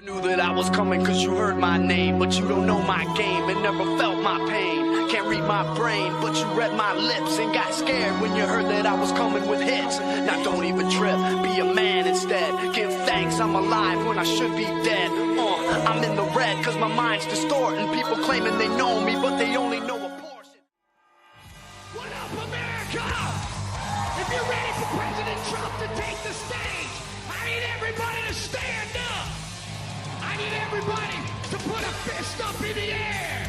Knew that I was coming cause you heard my name, but you don't know my game and never felt my pain. Can't read my brain, but you read my lips and got scared when you heard that I was coming with hits. Now don't even trip, be a man instead. Give thanks I'm alive when I should be dead. I'm in the red cause my mind's distorting. People claiming they know me, but they only know a portion. What up, America? If you're ready for President Trump to take the stage, I need everybody to stand up. I need everybody to put a fist up in the air.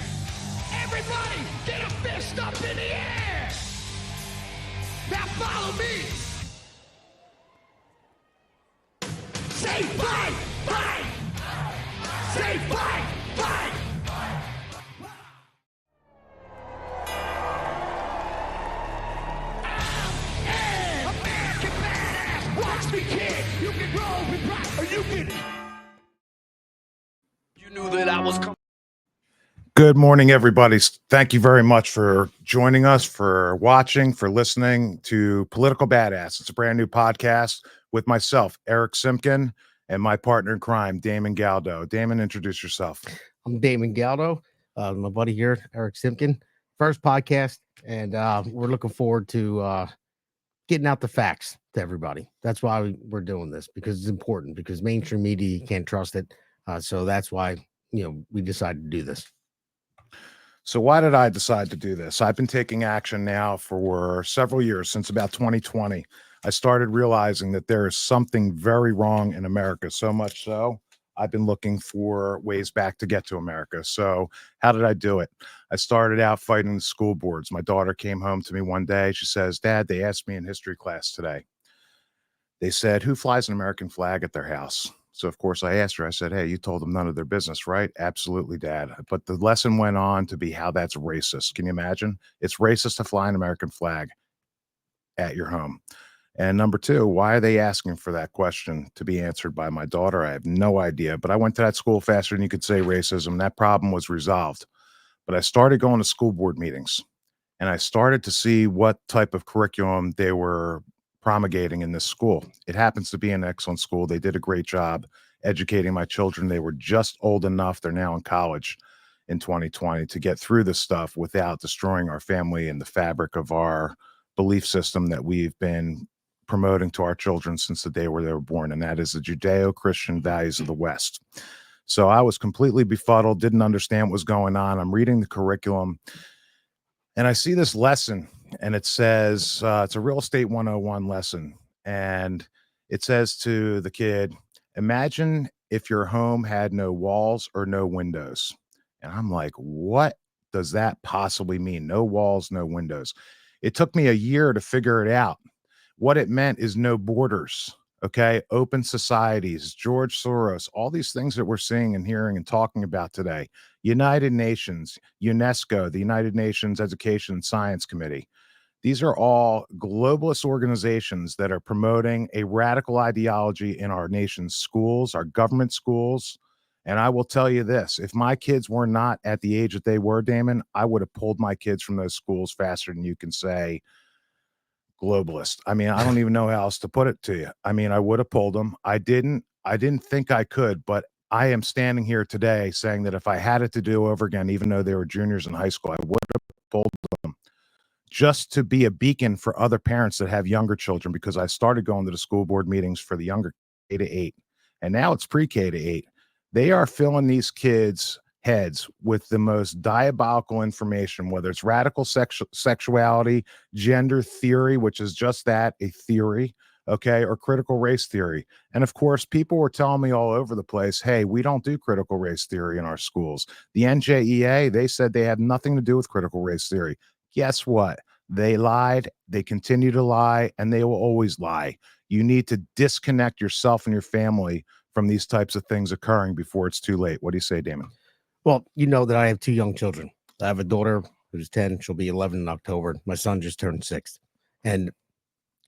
Everybody, get a fist up in the air. Now follow me. Say fight, fight. Say fight, fight. I'm an American badass. Watch me, kid. You can roll with rock or you can... You knew that I was coming. Good morning, everybody. Thank you very much for joining us, for watching, for listening to Political Badass. It's a brand new podcast with myself, Eric Simpkin, and my partner in crime, Damon Galdo. Damon, introduce yourself. I'm Damon Galdo, my buddy here, Eric Simpkin. First podcast, and we're looking forward to getting out the facts to everybody. That's why we're doing this, because it's important, because mainstream media, you can't trust it. So that's why, we decided to do this. So why did I decide to do this? I've been taking action now for several years, since about 2020. I started realizing that there is something very wrong in America, so much so I've been looking for ways back to get to America. So how did I do it? I started out fighting the school boards. My daughter came home to me one day. She says, "Dad, they asked me in history class today. They said, who flies an American flag at their house?" So, of course, I asked her, I said, "Hey, you told them none of their business, right?" "Absolutely, Dad." But the lesson went on to be how that's racist. Can you imagine? It's racist to fly an American flag at your home. And number two, why are they asking for that question to be answered by my daughter? I have no idea. But I went to that school faster than you could say racism. That problem was resolved. But I started going to school board meetings, and I started to see what type of curriculum they were promulgating in this school. It happens to be an excellent school. They did a great job educating my children. They were just old enough, they're now in college in 2020, to get through this stuff without destroying our family and the fabric of our belief system that we've been promoting to our children since the day they were born, and that is the Judeo-Christian values of the West. So I was completely befuddled, didn't understand what was going on. I'm reading the curriculum, and I see this lesson, and it says, it's a real estate 101 lesson. And it says to the kid, imagine if your home had no walls or no windows. And I'm like, what does that possibly mean? No walls, no windows. It took me a year to figure it out. What it meant is no borders. Okay. Open societies, George Soros, all these things that we're seeing and hearing and talking about today. United Nations, UNESCO, the United Nations Education and Science Committee. These are all globalist organizations that are promoting a radical ideology in our nation's schools, our government schools. And I will tell you this, if my kids were not at the age that they were, Damon, I would have pulled my kids from those schools faster than you can say globalist. I mean, I don't even know how else to put it to you. I mean, I would have pulled them. I didn't think I could, but I am standing here today saying that if I had it to do over again, even though they were juniors in high school, I would have pulled them, just to be a beacon for other parents that have younger children, because I started going to the school board meetings for the younger K to 8, and now it's pre-K to 8. They are filling these kids' heads with the most diabolical information, whether it's radical sexuality, gender theory, which is just that, a theory, okay, or critical race theory. And of course, people were telling me all over the place, hey, we don't do critical race theory in our schools. The NJEA, they said they have nothing to do with critical race theory. Guess what? They lied, they continue to lie, and they will always lie. You need to disconnect yourself and your family from these types of things occurring before it's too late. What do you say, Damon? Well, you know that I have two young children. I have a daughter who's 10. She'll be 11 in October. My son just turned 6. And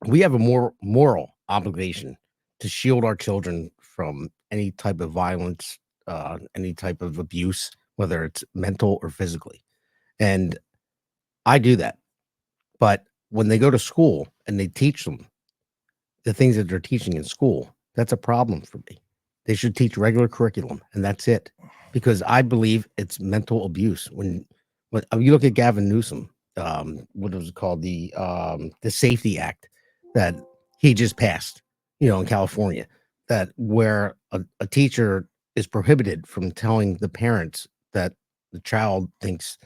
we have a more moral obligation to shield our children from any type of violence, any type of abuse, whether it's mental or physically. And I do that. But when they go to school and they teach them the things that they're teaching in school, that's a problem for me. They should teach regular curriculum, and that's it. Because I believe it's mental abuse. When you look at Gavin Newsom, what was it called? The Safety Act that he just passed, in California, that where a teacher is prohibited from telling the parents that the child thinks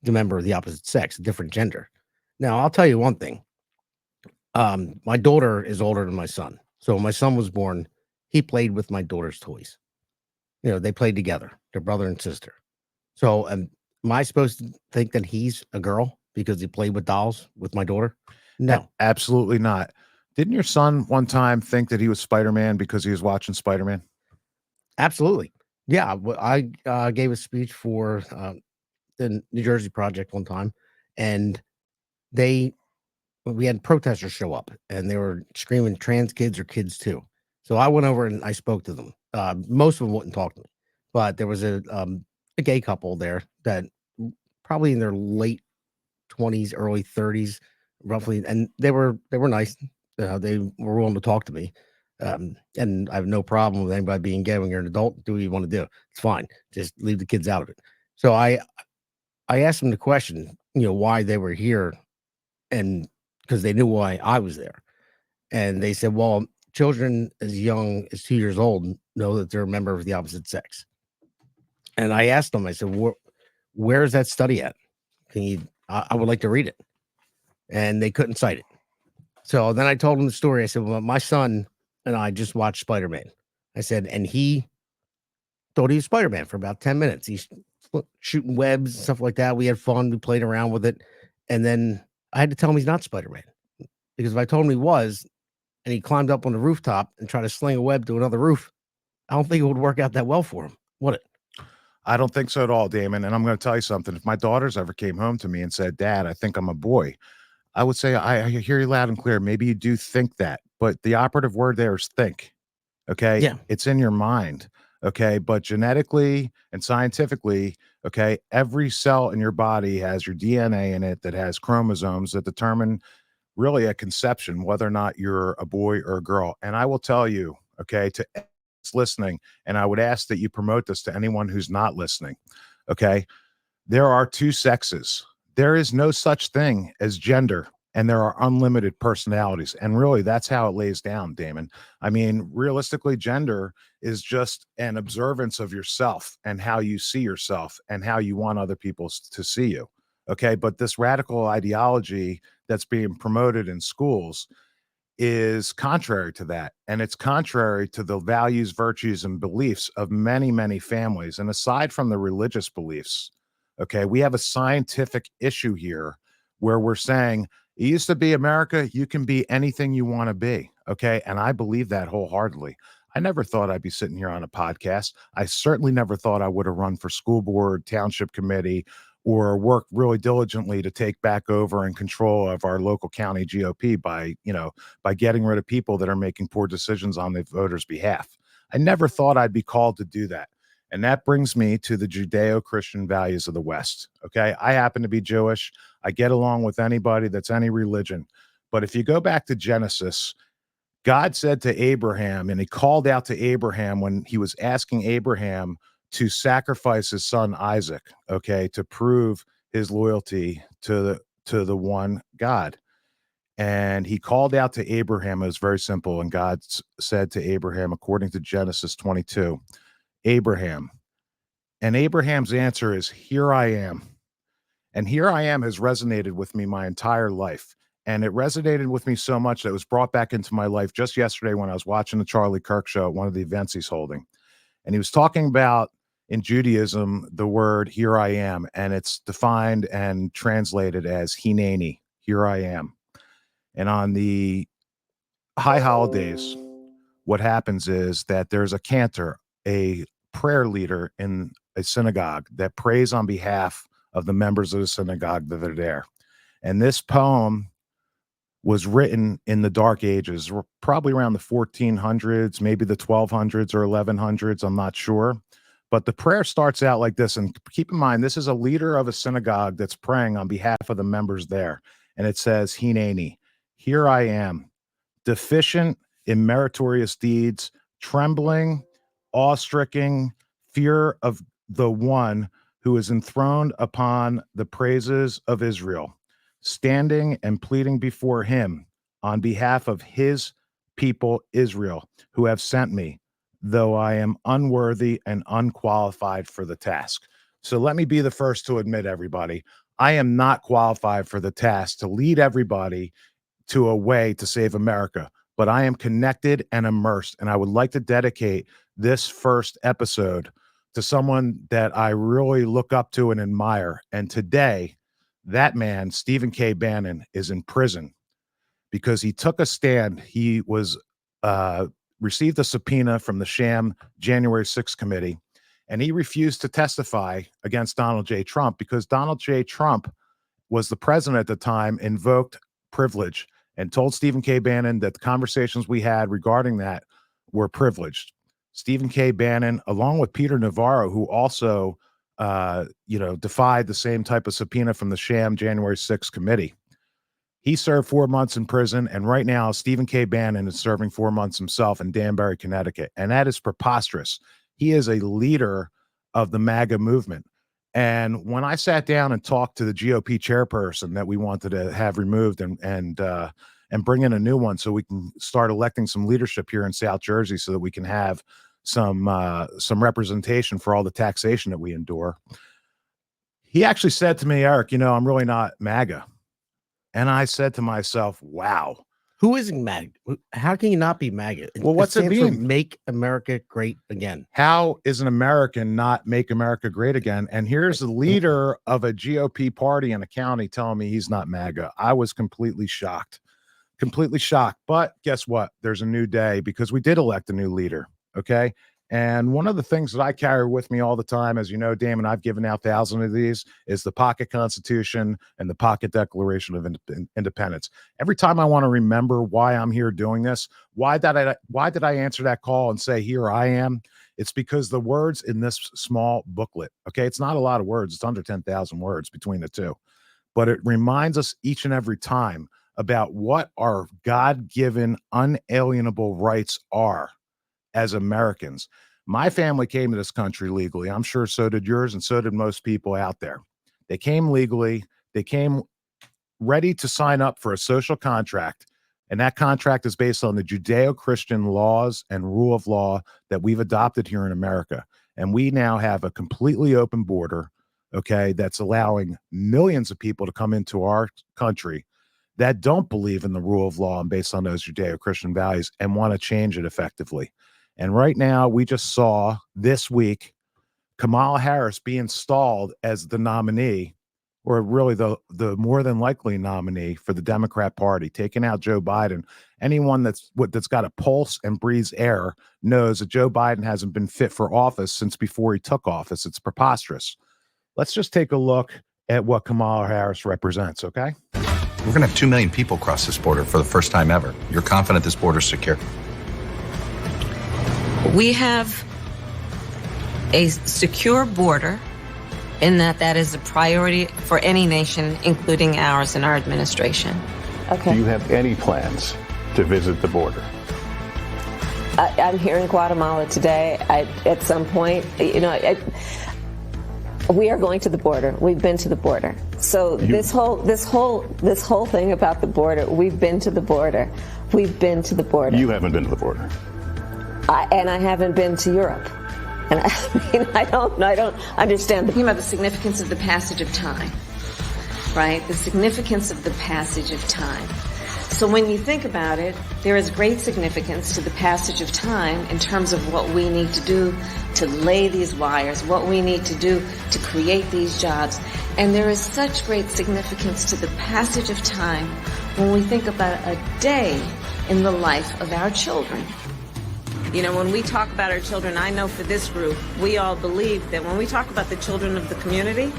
the member of the opposite sex, a different gender. Now, I'll tell you one thing. My daughter is older than my son. So when my son was born, he played with my daughter's toys. They played together, they're brother and sister. So am I supposed to think that he's a girl because he played with dolls with my daughter? No, Absolutely not. Didn't your son one time think that he was Spider-Man because he was watching Spider-Man? absolutely. Yeah. I gave a speech for the New Jersey Project one time, and we had protesters show up and they were screaming trans kids or kids too. So I went over and I spoke to them. Most of them wouldn't talk to me, but there was a gay couple there that probably in their late 20s, early 30s, roughly, and they were nice. They were willing to talk to me. And I have no problem with anybody being gay. When you're an adult, do what you want to do. It's fine. Just leave the kids out of it. So I asked them the question, why they were here, and because they knew why I was there. And they said, well, children as young as 2 years old know that they're a member of the opposite sex. And I asked them, I said, where is that study at? I would like to read it. And they couldn't cite it. So then I told them the story. I said, well, my son and I just watched Spider-Man. I said, and he thought he was Spider-Man for about 10 minutes. He's shooting webs and stuff like that. We had fun. We played around with it. And then I had to tell him he's not Spider-Man. Because if I told him he was, and he climbed up on the rooftop and tried to sling a web to another roof, I don't think it would work out that well for him, would it? I don't think so at all, Damon. And I'm going to tell you something. If my daughters ever came home to me and said, Dad, I think I'm a boy, I would say, I hear you loud and clear. Maybe you do think that, but the operative word there is think. Okay. Yeah. It's in your mind. Okay. But genetically and scientifically, okay, every cell in your body has your DNA in it that has chromosomes that determine really at conception whether or not you're a boy or a girl. And I will tell you, okay, to anyone that's listening, and I would ask that you promote this to anyone who's not listening. Okay. There are two sexes. There is no such thing as gender, and there are unlimited personalities. And really, that's how it lays down, Damon. I mean, realistically, gender is just an observance of yourself and how you see yourself and how you want other people to see you. Okay. But this radical ideology that's being promoted in schools is contrary to that. And it's contrary to the values, virtues, and beliefs of many, many families. And aside from the religious beliefs, okay, we have a scientific issue here where we're saying it used to be America, you can be anything you want to be. Okay. And I believe that wholeheartedly. I never thought I'd be sitting here on a podcast. I certainly never thought I would have run for school board, township committee, or worked really diligently to take back over and control of our local county GOP by getting rid of people that are making poor decisions on the voters' behalf. I never thought I'd be called to do that. And that brings me to the Judeo-Christian values of the West. Okay. I happen to be Jewish. I get along with anybody that's any religion. But if you go back to Genesis, God said to Abraham, and he called out to Abraham when he was asking Abraham to sacrifice his son Isaac, okay, to prove his loyalty to the one God. And he called out to Abraham. It was very simple. And God said to Abraham, according to Genesis 22, Abraham. And Abraham's answer is, here I am. And here I am has resonated with me my entire life. And it resonated with me so much that it was brought back into my life just yesterday when I was watching the Charlie Kirk show at one of the events he's holding. And he was talking about in Judaism, the word here I am, and it's defined and translated as Hineni, here I am. And on the high holidays, what happens is that there's a cantor, a prayer leader in a synagogue that prays on behalf of the members of the synagogue that are there. And this poem was written in the Dark Ages, probably around the 1400s, maybe the 1200s or 1100s. I'm not sure. But the prayer starts out like this. And keep in mind, this is a leader of a synagogue that's praying on behalf of the members there. And it says, Hineni, here I am, deficient in meritorious deeds, trembling awe-stricken fear of the one who is enthroned upon the praises of Israel, standing and pleading before him on behalf of his people Israel, who have sent me, though I am unworthy and unqualified for the task. So let me be the first to admit, everybody, I am not qualified for the task to lead everybody to a way to save America, but I am connected and immersed. And I would like to dedicate this first episode to someone that I really look up to and admire. And today, that man, Stephen K. Bannon, is in prison because he took a stand. He was received a subpoena from the sham January 6th committee, and he refused to testify against Donald J. Trump because Donald J. Trump was the president at the time, invoked privilege, and told Stephen K. Bannon that the conversations we had regarding that were privileged. Stephen K. Bannon, along with Peter Navarro, who also, defied the same type of subpoena from the sham January 6th committee. He served 4 months in prison, and right now, Stephen K. Bannon is serving 4 months himself in Danbury, Connecticut, and that is preposterous. He is a leader of the MAGA movement. And when I sat down and talked to the GOP chairperson that we wanted to have removed and bring in a new one so we can start electing some leadership here in South Jersey so that we can have some representation for all the taxation that we endure, he actually said to me, Eric, I'm really not MAGA. And I said to myself, wow. Who isn't MAGA? How can you not be MAGA? Well, what's it mean? Make America Great Again. How is an American not make America great again? And here's the leader of a GOP party in a county telling me he's not MAGA. I was completely shocked. But guess what? There's a new day because we did elect a new leader. Okay. And one of the things that I carry with me all the time, as you know, Damon, I've given out thousands of these, is the Pocket Constitution and the Pocket Declaration of Independence. Every time I want to remember why I'm here doing this, why did I answer that call and say, here I am? It's because the words in this small booklet, okay, it's not a lot of words. It's under 10,000 words between the two, but it reminds us each and every time about what our God-given unalienable rights are as Americans. My family came to this country legally. I'm sure so did yours, and so did most people out there. They came legally. They came ready to sign up for a social contract, and that contract is based on the Judeo-Christian laws and rule of law that we've adopted here in America. And we now have a completely open border, okay, that's allowing millions of people to come into our country that don't believe in the rule of law and based on those Judeo-Christian values and want to change it effectively. And right now, we just saw this week Kamala Harris be installed as the nominee, or really the more than likely nominee for the Democrat Party, taking out Joe Biden. Anyone that's got a pulse and breathes air knows that Joe Biden hasn't been fit for office since before he took office. It's preposterous. Let's just take a look at what Kamala Harris represents, okay? We're going to have 2 million people cross this border for the first time ever. You're confident this border's secure? We have a secure border in that is a priority for any nation, including ours and our administration. Okay. Do you have any plans to visit the border? I'm here in Guatemala today. At some point, we are going to the border. We've been to the border. So this whole thing about the border, we've been to the border. We've been to the border. You haven't been to the border. And I haven't been to Europe. And I don't understand. Thinking about the significance of the passage of time, right? The significance of the passage of time. So when you think about it, there is great significance to the passage of time in terms of what we need to do to lay these wires, what we need to do to create these jobs. And there is such great significance to the passage of time when we think about a day in the life of our children. When we talk about our children, I know for this group, we all believe that when we talk about the children of the community,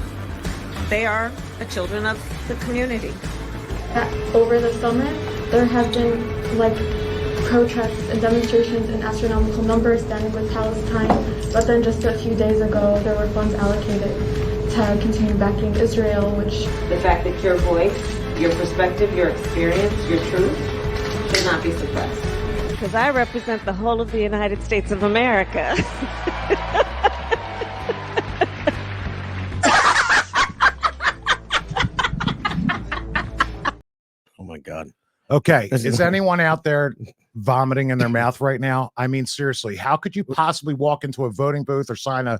they are the children of the community. Over the summer, there have been protests and demonstrations in astronomical numbers standing with Palestine, but then just a few days ago, there were funds allocated to continue backing Israel, which... The fact that your voice, your perspective, your experience, your truth should not be suppressed. because I represent the whole of the United States of America. Oh my God. Okay. Doesn't Is matter. anyone out there vomiting in their mouth right now? I mean, seriously, how could you possibly walk into a voting booth or sign an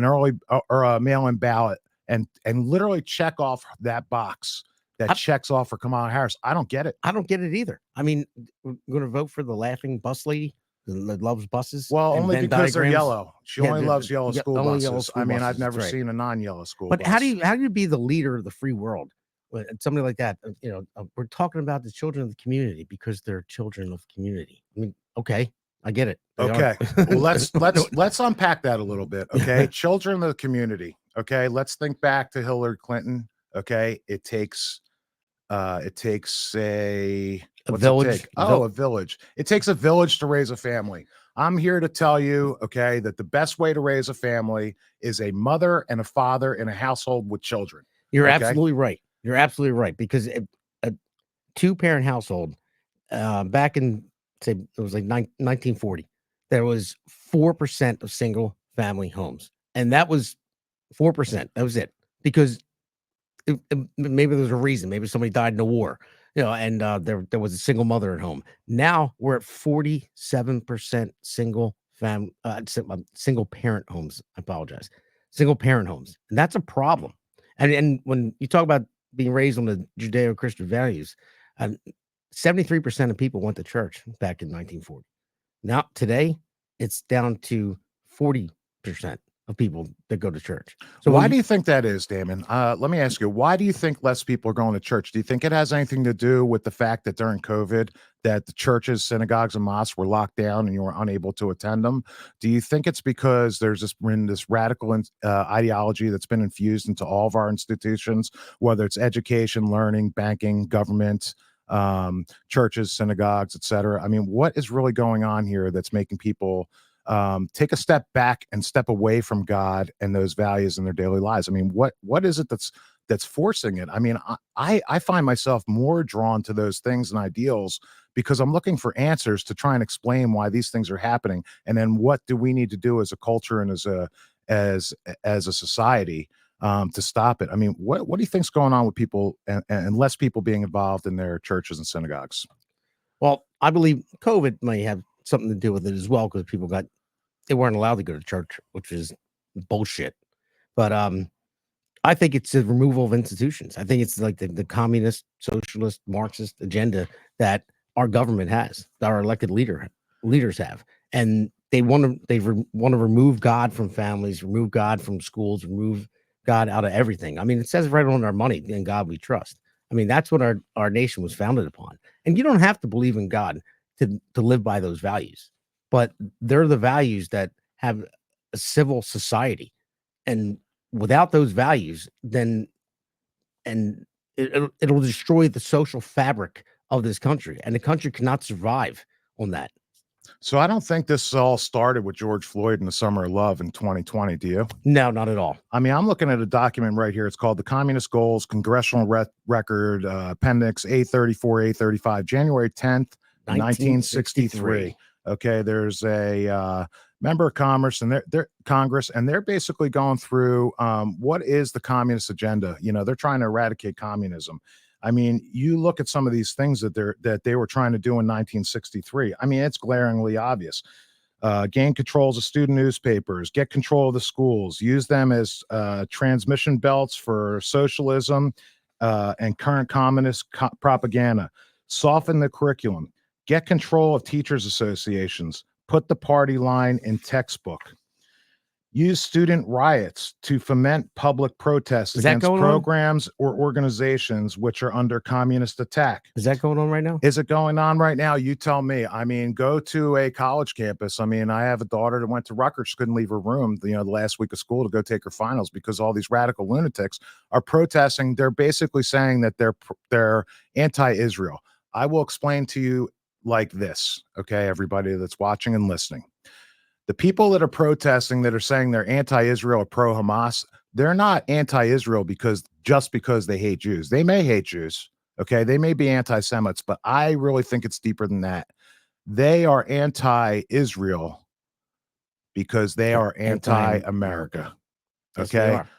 early or a mail-in ballot and literally check off that box that checks off for Kamala Harris? I don't get it. I don't get it either. I mean, we're going to vote for the laughing bus lady that loves buses. Well, and only Venn because they're diagrams. yellow. She Yeah, only they're- loves yellow yeah, school only buses. yellow school I mean, buses, I've never that's right. seen a non-yellow school But bus. how do you be the leader of the free world? Somebody like that, we're talking about the children of the community because they're children of the community. I mean, okay, I get it. They are. Okay. Well, let's unpack that a little bit. Okay. Children of the community. Okay. Let's think back to Hillary Clinton. Okay. It takes a what's village. It take? Oh, a village. It takes a village to raise a family. I'm here to tell you, okay, that the best way to raise a family is a mother and a father in a household with children. You're Okay? absolutely right. You're absolutely right because a two-parent household back in, say, it was like 1940, there was 4% of single family homes, and that was 4%. That was it, because maybe there's a reason. Maybe somebody died in the war, and there was a single mother at home. Now we're at 47% single parent homes. I apologize, single parent homes, and that's a problem. And when you talk about being raised on the Judeo-Christian values, 73% of people went to church back in 1940. Now today, it's down to 40% of people that go to church. So why do you think that is, Damon? Let me ask you, why do you think less people are going to church? Do you think it has anything to do with the fact that during COVID that the churches, synagogues, and mosques were locked down and you were unable to attend them? Do you think it's because there's this radical ideology that's been infused into all of our institutions, whether it's education, learning, banking, government, churches, synagogues, etc.? I mean, what is really going on here that's making people take a step back and step away from God and those values in their daily lives? I mean, what is it that's forcing it? I mean, I find myself more drawn to those things and ideals because I'm looking for answers to try and explain why these things are happening, and then what do we need to do as a culture and as a society to stop it? I mean, what do you think's going on with people and less people being involved in their churches and synagogues? Well, I believe COVID may have something to do with it as well, because they weren't allowed to go to church, which is bullshit. But I think it's the removal of institutions. I think it's like the communist, socialist, Marxist agenda that our government has, that our elected leaders have, and they want to remove God from families, remove God from schools, remove God out of everything. I mean, it says right on our money, "In God we trust." I mean, that's what our nation was founded upon. And you don't have to believe in God to live by those values, but they're the values that have a civil society. And without those values, then it'll destroy the social fabric of this country, and the country cannot survive on that. So I don't think this all started with George Floyd in the Summer of Love in 2020. Do you? No, not at all. I mean, I'm looking at a document right here. It's called the Communist Goals Congressional Record, Appendix A34, A35, January 10th, 1963. Okay, there's a member of Congress, and they're basically going through what is the communist agenda. They're trying to eradicate communism. I mean, you look at some of these things that they were trying to do in 1963. I mean, it's glaringly obvious. Gain controls of student newspapers, get control of the schools, use them as transmission belts for socialism and current communist propaganda, soften the curriculum, get control of teachers' associations, put the party line in textbook, use student riots to foment public protests against programs or organizations which are under communist attack. Is that going on right now? Is it going on right now? You tell me. I mean, go to a college campus. I mean, I have a daughter that went to Rutgers. She couldn't leave her room, the last week of school to go take her finals because all these radical lunatics are protesting. They're basically saying that they're anti-Israel. I will explain to you like this, okay, everybody that's watching and listening. The people that are protesting, that are saying they're anti-Israel or pro-Hamas, they're not anti-Israel just because they hate Jews. They may hate Jews, okay? They may be anti-Semites, but I really think it's deeper than that. They are anti-Israel because they are anti-America. Yes, they Okay. are.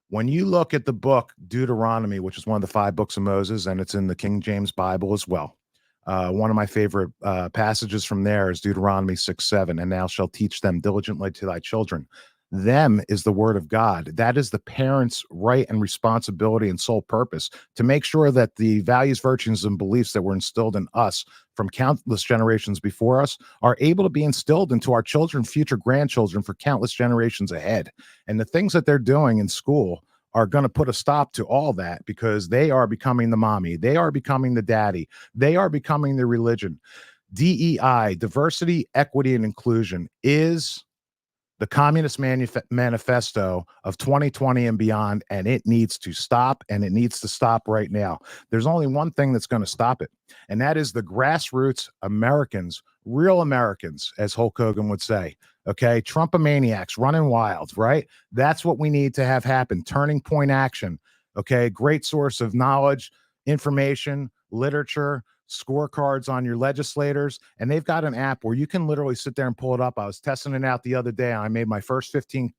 When you look at the book Deuteronomy, which is one of the 5 books of Moses, and it's in the King James Bible as well. One of my favorite passages from there is Deuteronomy 6:7, and thou shalt teach them diligently to thy children. Them is the word of God. That is the parents' right and responsibility and sole purpose to make sure that the values, virtues, and beliefs that were instilled in us from countless generations before us are able to be instilled into our children, future grandchildren for countless generations ahead. And the things that they're doing in school are going to put a stop to all that because they are becoming the mommy. They are becoming the daddy. They are becoming the religion. DEI, diversity, equity, and inclusion, is the Communist Manifesto of 2020 and beyond, and it needs to stop, and it needs to stop right now. There's only one thing that's going to stop it, and that is the grassroots Americans, real Americans, as Hulk Hogan would say. Okay, Trumpomaniacs running wild, right? That's what we need to have happen. Turning point action. Okay, great source of knowledge, information, literature, scorecards on your legislators, and they've got an app where you can literally sit there and pull it up. I was testing it out the other day. I made my first 15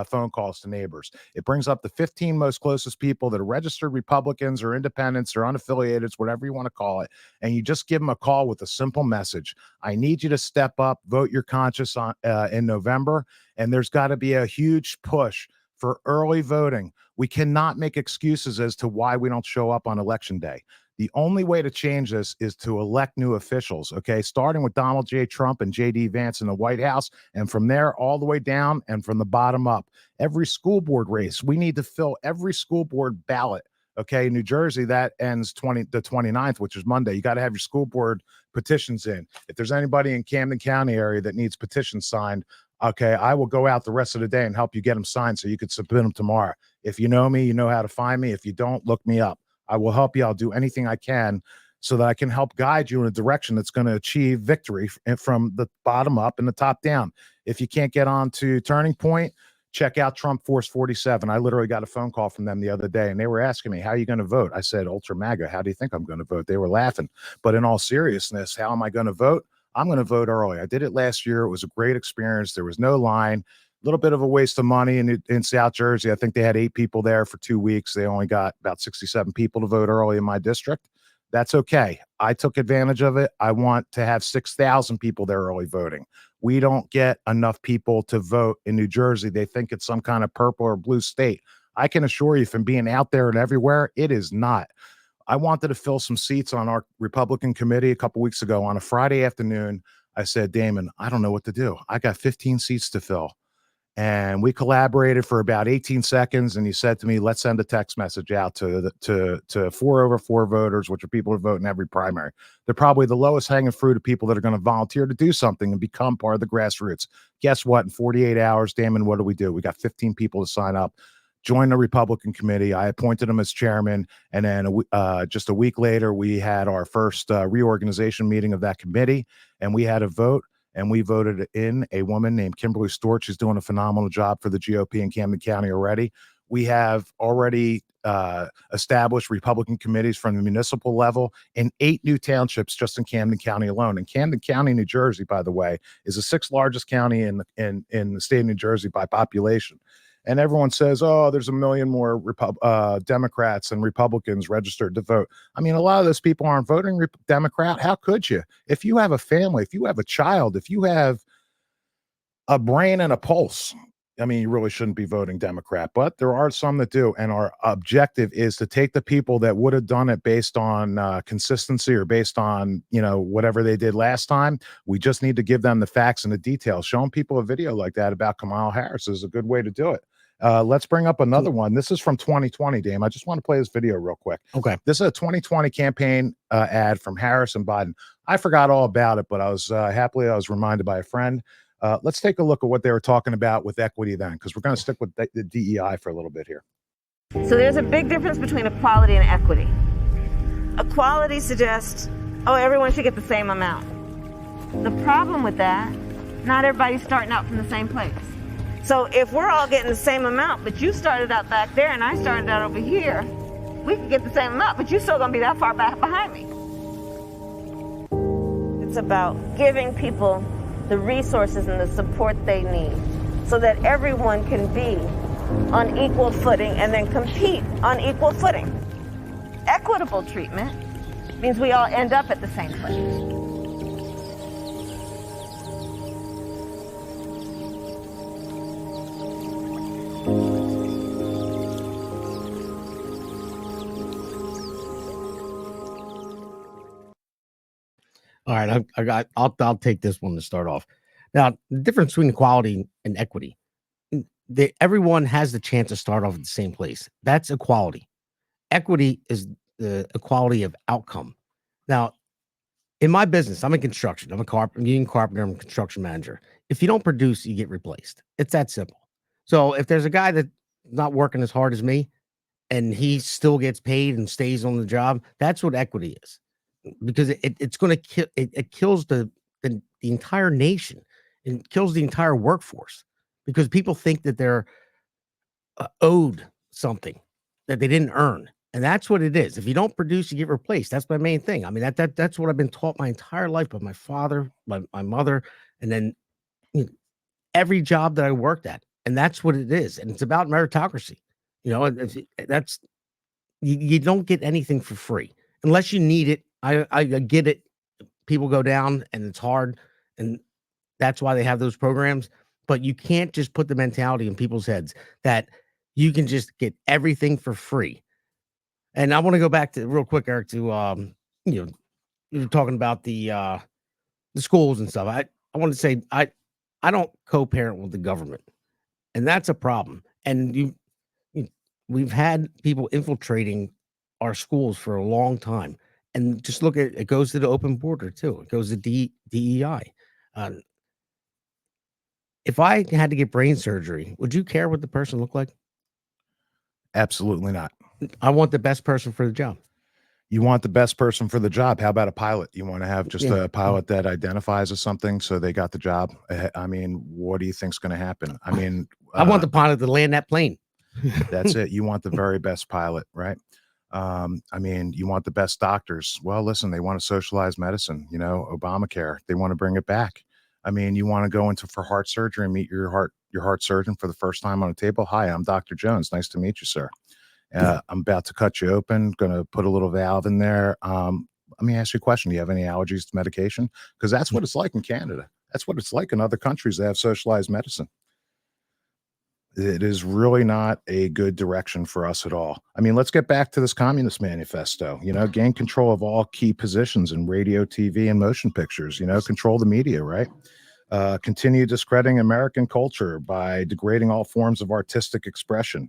phone calls to neighbors. It brings up the 15 most closest people that are registered Republicans or independents or unaffiliated, whatever you want to call it, and you just give them a call with a simple message. I need you to step up, vote your conscience on in November, and there's got to be a huge push for early voting. We cannot make excuses as to why we don't show up on election day. The only way to change this is to elect new officials, okay? Starting with Donald J. Trump and J.D. Vance in the White House, and from there all the way down and from the bottom up. Every school board race, we need to fill every school board ballot, okay? New Jersey, that ends the 29th, which is Monday. You got to have your school board petitions in. If there's anybody in Camden County area that needs petitions signed, okay, I will go out the rest of the day and help you get them signed so you could submit them tomorrow. If you know me, you know how to find me. If you don't, look me up. I will help you. I'll do anything I can so that I can help guide you in a direction that's going to achieve victory from the bottom up and the top down. If you can't get on to Turning Point, check out Trump Force 47. I literally got a phone call from them the other day, and they were asking me, how are you going to vote? I said, Ultra MAGA. How do you think I'm going to vote? They were laughing. But in all seriousness, how am I going to vote? I'm going to vote early. I did it last year. It was a great experience. There was no line. Little bit of a waste of money in South Jersey. I think they had 8 people there for 2 weeks. They only got about 67 people to vote early in my district. That's okay. I took advantage of it. I want to have 6,000 people there early voting. We don't get enough people to vote in New Jersey. They think it's some kind of purple or blue state. I can assure you from being out there and everywhere, it is not. I wanted to fill some seats on our Republican committee a couple weeks ago on a Friday afternoon. I said, Damon, I don't know what to do. I got 15 seats to fill. And we collaborated for about 18 seconds. And he said to me, let's send a text message out to 4 over 4 voters, which are people who vote in every primary. They're probably the lowest hanging fruit of people that are going to volunteer to do something and become part of the grassroots. Guess what? In 48 hours, Damon, what do? We got 15 people to sign up, join the Republican committee. I appointed him as chairman. And then just a week later, we had our first reorganization meeting of that committee, and we had a vote. And we voted in a woman named Kimberly Stewart. She's doing a phenomenal job for the GOP in Camden County already. We have already established Republican committees from the municipal level in 8 new townships just in Camden County alone. And Camden County, New Jersey, by the way, is the 6th largest county in the state of New Jersey by population. And everyone says, oh, there's a million more Democrats and Republicans registered to vote. I mean, a lot of those people aren't voting Democrat. How could you? If you have a family, if you have a child, if you have a brain and a pulse, I mean, you really shouldn't be voting Democrat. But there are some that do. And our objective is to take the people that would have done it based on consistency or based on, whatever they did last time. We just need to give them the facts and the details. Showing people a video like that about Kamala Harris is a good way to do it. Let's bring up another one. This is from 2020, Dame. I just want to play this video real quick. Okay. This is a 2020 campaign ad from Harris and Biden. I forgot all about it, but I was reminded by a friend. Let's take a look at what they were talking about with equity then, because we're going to stick with the DEI for a little bit here. So there's a big difference between equality and equity. Equality suggests, everyone should get the same amount. The problem with that, not everybody's starting out from the same place. So if we're all getting the same amount, but you started out back there and I started out over here, we can get the same amount, but you're still going to be that far back behind me. It's about giving people the resources and the support they need so that everyone can be on equal footing and then compete on equal footing. Equitable treatment means we all end up at the same place. All right, I'll take this one to start off. Now, the difference between equality and equity, everyone has the chance to start off at the same place. That's equality. Equity is the equality of outcome. Now, in my business, I'm in construction. I'm a union carpenter. I'm a construction manager. If you don't produce, you get replaced. It's that simple. So if there's a guy that's not working as hard as me and he still gets paid and stays on the job, that's what equity is. Because it's going to kill it kills the entire nation and kills the entire workforce because people think that they're owed something that they didn't earn, and that's what it is. If you don't produce, you get replaced. That's my main thing. I mean that's what I've been taught my entire life by my father, my mother, and then every job that I worked at, and that's what it is. And it's about meritocracy. That's you don't get anything for free unless you need it. I get it. People go down and it's hard, and that's why they have those programs. But you can't just put the mentality in people's heads that you can just get everything for free. And I want to go back to real quick, Eric, to you were talking about the schools and stuff. I want to say I don't co-parent with the government, and that's a problem. And we've had people infiltrating our schools for a long time. And just look at it goes to the open border too. It goes to DEI. If I had to get brain surgery, would you care what the person looked like? Absolutely not. I want the best person for the job. You want the best person for the job. How about a pilot? You want to have just a pilot that identifies as something so they got the job. I mean, what do you think's going to happen? I mean, I want the pilot to land that plane. That's it. You want the very best pilot, right? I mean, you want the best doctors. Well, listen, they want to socialize medicine, Obamacare. They want to bring it back. I mean, you want to go for heart surgery and meet your heart surgeon for the first time on a table. Hi, I'm Dr. Jones. Nice to meet you, sir. I'm about to cut you open. Going to put a little valve in there. Let me ask you a question. Do you have any allergies to medication? Because that's what it's like in Canada. That's what it's like in other countries that have socialized medicine. It is really not a good direction for us at all. I mean, let's get back to this Communist Manifesto, gain control of all key positions in radio, TV, and motion pictures, control the media, right? Continue discrediting American culture by degrading all forms of artistic expression.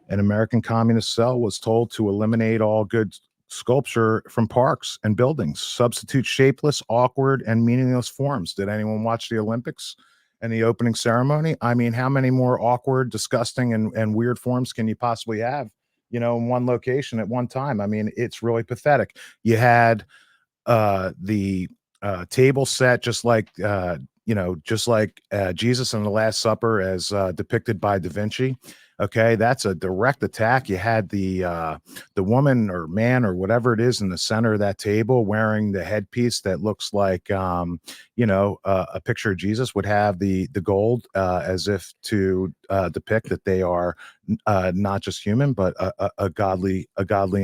An American communist cell was told to eliminate all good sculpture from parks and buildings, substitute shapeless, awkward, and meaningless forms. Did anyone watch the Olympics and the opening ceremony? I mean, how many more awkward, disgusting, and weird forms can you possibly have, in one location at one time? I mean, it's really pathetic. You had the table set just like Jesus in the Last Supper as depicted by Da Vinci. Okay, that's a direct attack. You had the woman or man or whatever it is in the center of that table wearing the headpiece that looks like a picture of Jesus would have the gold as if to depict that they are not just human but a godly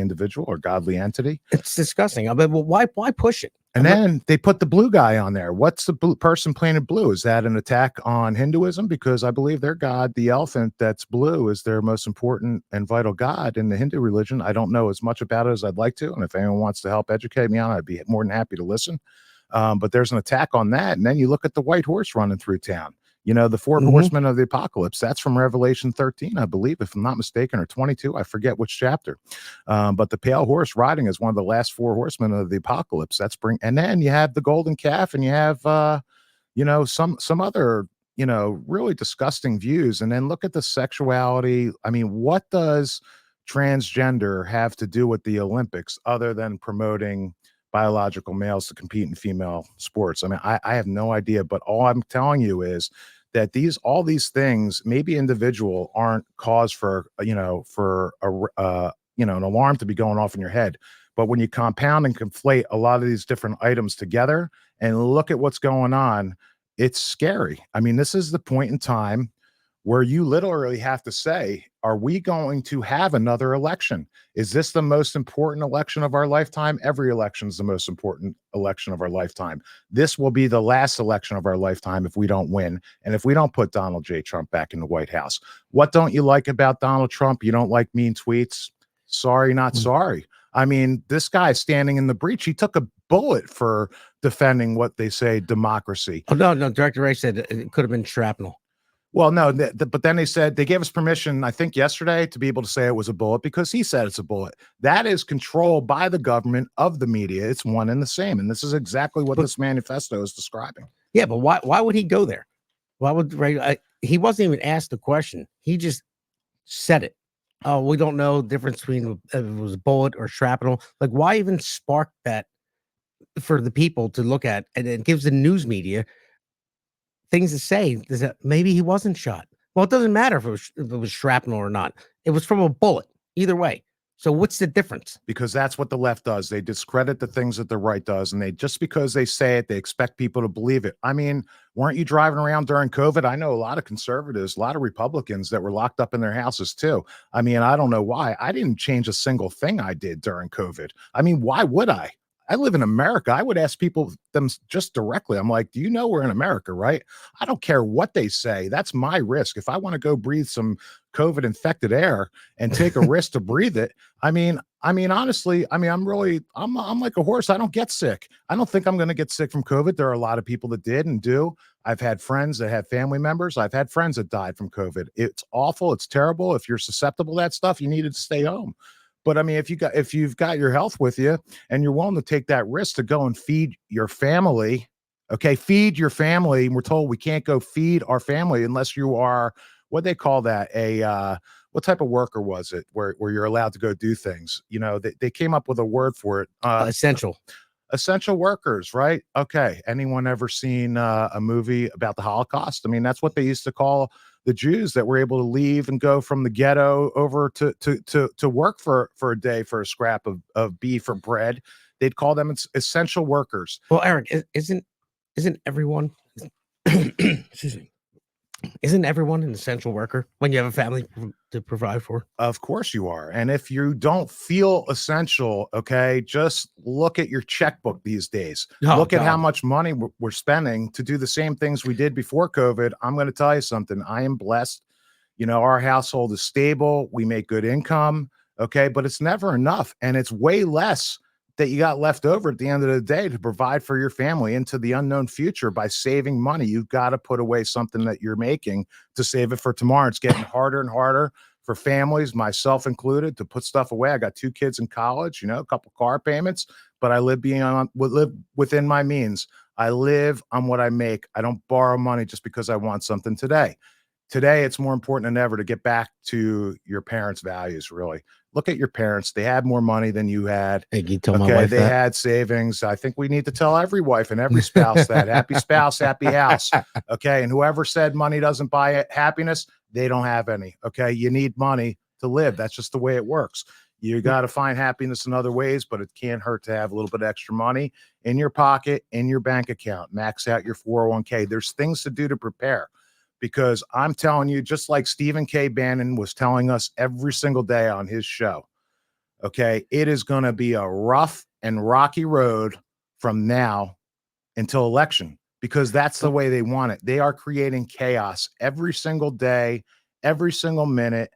individual or godly entity. It's disgusting. I mean, well, why push it? And then they put the blue guy on there. What's the person painted blue? Is that an attack on Hinduism? Because I believe their god, the elephant that's blue, is their most important and vital god in the Hindu religion. I don't know as much about it as I'd like to. And if anyone wants to help educate me on it, I'd be more than happy to listen. But there's an attack on that. And then you look at the white horse running through town. The four horsemen of the apocalypse. That's from Revelation 13, I believe, if I'm not mistaken, or 22. I forget which chapter. But the pale horse riding is one of the last four horsemen of the apocalypse. And then you have the golden calf, and you have some other really disgusting views. And then look at the sexuality. I mean, what does transgender have to do with the Olympics other than promoting biological males to compete in female sports? I mean, I have no idea, but all I'm telling you is that all these things, maybe individual, aren't cause for an alarm to be going off in your head. But when you compound and conflate a lot of these different items together and look at what's going on, it's scary. I mean, this is the point in time where you literally have to say, are we going to have another election? Is this the most important election of our lifetime? Every election is the most important election of our lifetime. This will be the last election of our lifetime if we don't win, and if we don't put Donald J. Trump back in the White House. What don't you like about Donald Trump? You don't like mean tweets? Sorry, not sorry. I mean, this guy standing in the breach, he took a bullet for defending what they say democracy. Oh, no, Director Ray said it could have been shrapnel. Well, no, but then they said they gave us permission, I think yesterday, to be able to say it was a bullet because he said it's a bullet. That is controlled by the government of the media. It's one and the same. And this is exactly what this manifesto is describing. Yeah, but why would he go there? Why would Ray? He wasn't even asked the question. He just said it. Oh, we don't know the difference between if it was a bullet or shrapnel. Like, why even spark that for the people to look at? And it gives the news media things to say is that maybe he wasn't shot. Well, it doesn't matter if it was shrapnel or not. It was from a bullet. Either way. So what's the difference? Because that's what the left does. They discredit the things that the right does, and they just because they say it, they expect people to believe it. I mean, weren't you driving around during COVID? I know a lot of conservatives, a lot of Republicans that were locked up in their houses too. I mean, I don't know why. I didn't change a single thing I did during COVID. I mean, why would I? I live in America. I would ask people them just directly. I'm like, do you know we're in America, right? I don't care what they say. That's my risk. If I want to go breathe some COVID infected air and take a risk to breathe it, I mean, honestly, I'm like a horse. I don't get sick. I don't think I'm going to get sick from COVID. There are a lot of people that did and do. I've had friends that have family members. I've had friends that died from COVID. It's awful. It's terrible. If you're susceptible to that stuff, you need to stay home. But I mean, if you've got your health with you and you're willing to take that risk to go and feed your family, okay, feed your family. And we're told we can't go feed our family unless you are, what they call that, what type of worker was it where you're allowed to go do things? You know, they came up with a word for it. Essential workers, right? Okay. Anyone ever seen a movie about the Holocaust? I mean, that's what they used to call the Jews that were able to leave and go from the ghetto over to work for a day for a scrap of beef or bread. They'd call them essential workers. Well, Eric, isn't everyone excuse me, isn't everyone an essential worker when you have a family to provide for? Of course you are. And if you don't feel essential, okay, just look at your checkbook these days. Look at how much money we're spending to do the same things we did before COVID. I'm going to tell you something. I am blessed. You know, our household is stable. We make good income. Okay. But it's never enough. And it's way less that you got left over at the end of the day to provide for your family into the unknown future by saving money. You've got to put away something that you're making to save it for tomorrow. It's getting harder and harder for families, myself included, to put stuff away. I got 2 kids in college, you know, a couple car payments, but I live within my means. I live on what I make. I don't borrow money just because I want something today. Today, it's more important than ever to get back to your parents' values, really. Look at your parents. They had more money than you had. Hey, you tell my wife they had savings. I think we need to tell every wife and every spouse that. Happy spouse, happy house. Okay. And whoever said money doesn't buy happiness, they don't have any. Okay. You need money to live. That's just the way it works. You got to find happiness in other ways, but it can't hurt to have a little bit extra money in your pocket, in your bank account. Max out your 401k. There's things to do to prepare. Because I'm telling you, just like Stephen K. Bannon was telling us every single day on his show, okay, it is going to be a rough and rocky road from now until election, because that's the way they want it. They are creating chaos every single day, every single minute,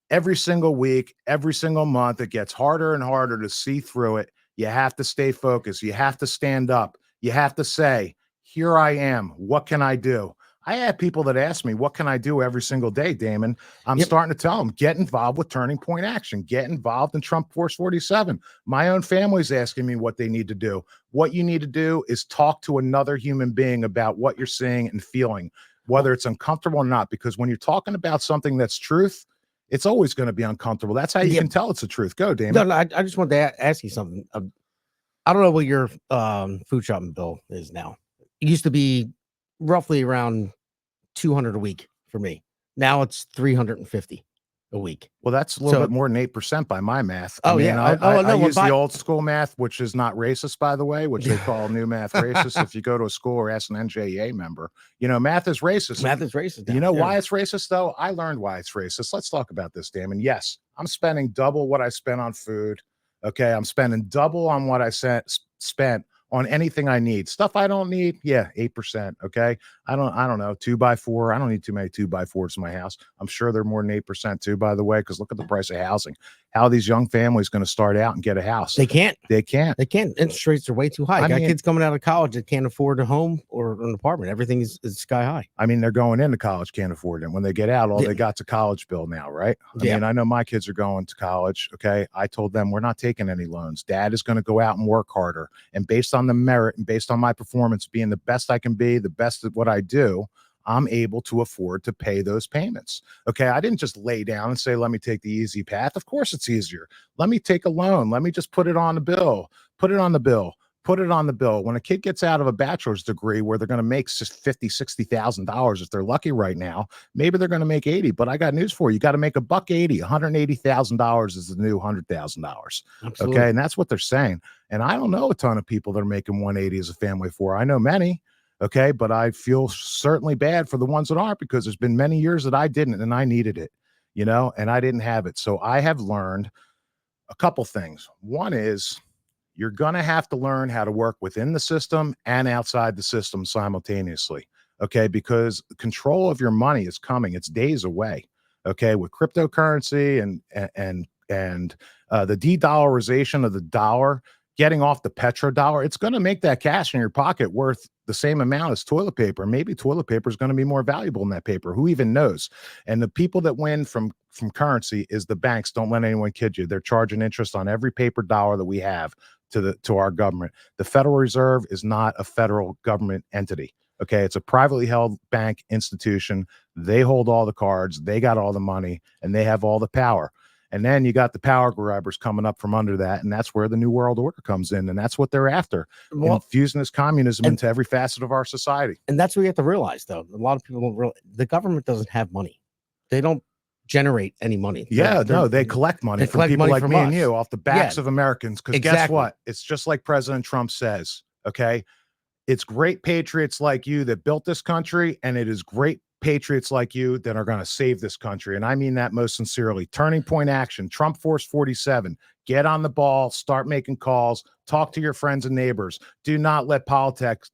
every single week, every single month. It gets harder and harder to see through it. You have to stay focused. You have to stand up. You have to say, here I am. What can I do? I have people that ask me, what can I do every single day, Damon? I'm starting to tell them, get involved with Turning Point Action. Get involved in Trump Force 47. My own family's asking me what they need to do. What you need to do is talk to another human being about what you're seeing and feeling, whether it's uncomfortable or not. Because when you're talking about something that's truth, it's always going to be uncomfortable. That's how you can tell it's the truth. Go, Damon. No, I just wanted to ask you something. I don't know what your food shopping bill is now. It used to be roughly around $200 a week for me. Now it's $350 a week. Well, that's a little So- bit more than 8% by my math. Oh, yeah. I No, use but the old school math, which is not racist, by the way, which they call new math racist. If you go to a school or ask an NJEA member, math is racist. Math is racist. You now, know yeah. why it's racist, though? I learned why it's racist. Let's talk about this, Damon. Yes, I'm spending double what I spent on food. Okay, I'm spending double on what I spent on anything I need. Stuff I don't need, yeah, 8%. Okay. I don't know, 2x4. I don't need too many 2x4s in my house. I'm sure they're more than 8% too, by the way, because look at the price of housing. How are these young families going to start out and get a house? They can't. They can't. Interest rates are way too high. I Got mean- kids coming out of college that can't afford a home or an apartment. Everything is sky high. I mean, they're going into college, can't afford it. When they get out, all Yeah. they got's a college bill now, right? I Yeah. mean, I know my kids are going to college. Okay. I told them we're not taking any loans. Dad is going to go out and work harder. And based on the merit and based on my performance being the best I can be, the best at what I do, I'm able to afford to pay those payments. Okay. I didn't just lay down and say, let me take the easy path. Of course it's easier. Let me take a loan. Let me just put it on the bill, put it on the bill. Put it on the bill. When a kid gets out of a bachelor's degree where they're going to make $50,000, $60,000, if they're lucky right now, maybe they're going to make 80. But I got news for you. You got to make $180. $180,000 is the new $100,000. Absolutely. Okay. And that's what they're saying. And I don't know a ton of people that are making 180 as a family for. I know many. Okay. But I feel certainly bad for the ones that aren't, because there's been many years that I didn't and I needed it, and I didn't have it. So I have learned a couple things. One is, you're going to have to learn how to work within the system and outside the system simultaneously. Okay. Because control of your money is coming. It's days away. Okay. With cryptocurrency and the de-dollarization of the dollar, getting off the petrodollar, it's going to make that cash in your pocket worth the same amount as toilet paper. Maybe toilet paper is going to be more valuable than that paper. Who even knows? And the people that win from currency is the banks. Don't let anyone kid you. They're charging interest on every paper dollar that we have to our government. The Federal Reserve is not a federal government entity. Okay. It's a privately held bank institution. They hold all the cards. They got all the money and they have all the power. And then you got the power grabbers coming up from under that. And that's where the New World Order comes in. And that's what they're after. Well, infusing this communism into every facet of our society. and that's what you have to realize, though. A lot of people don't realize the government doesn't have money. They don't generate any money. Yeah, no, they collect money they from collect people money like from me and us. you off the backs Yeah. of Americans. Because guess Exactly. what? It's just like President Trump says, okay? It's great patriots like you that built this country, and it is great patriots like you that are going to save this country. And I mean that most sincerely. Turning point action, Trump Force 47. Get on the ball, start making calls, talk to your friends and neighbors. Do not let politics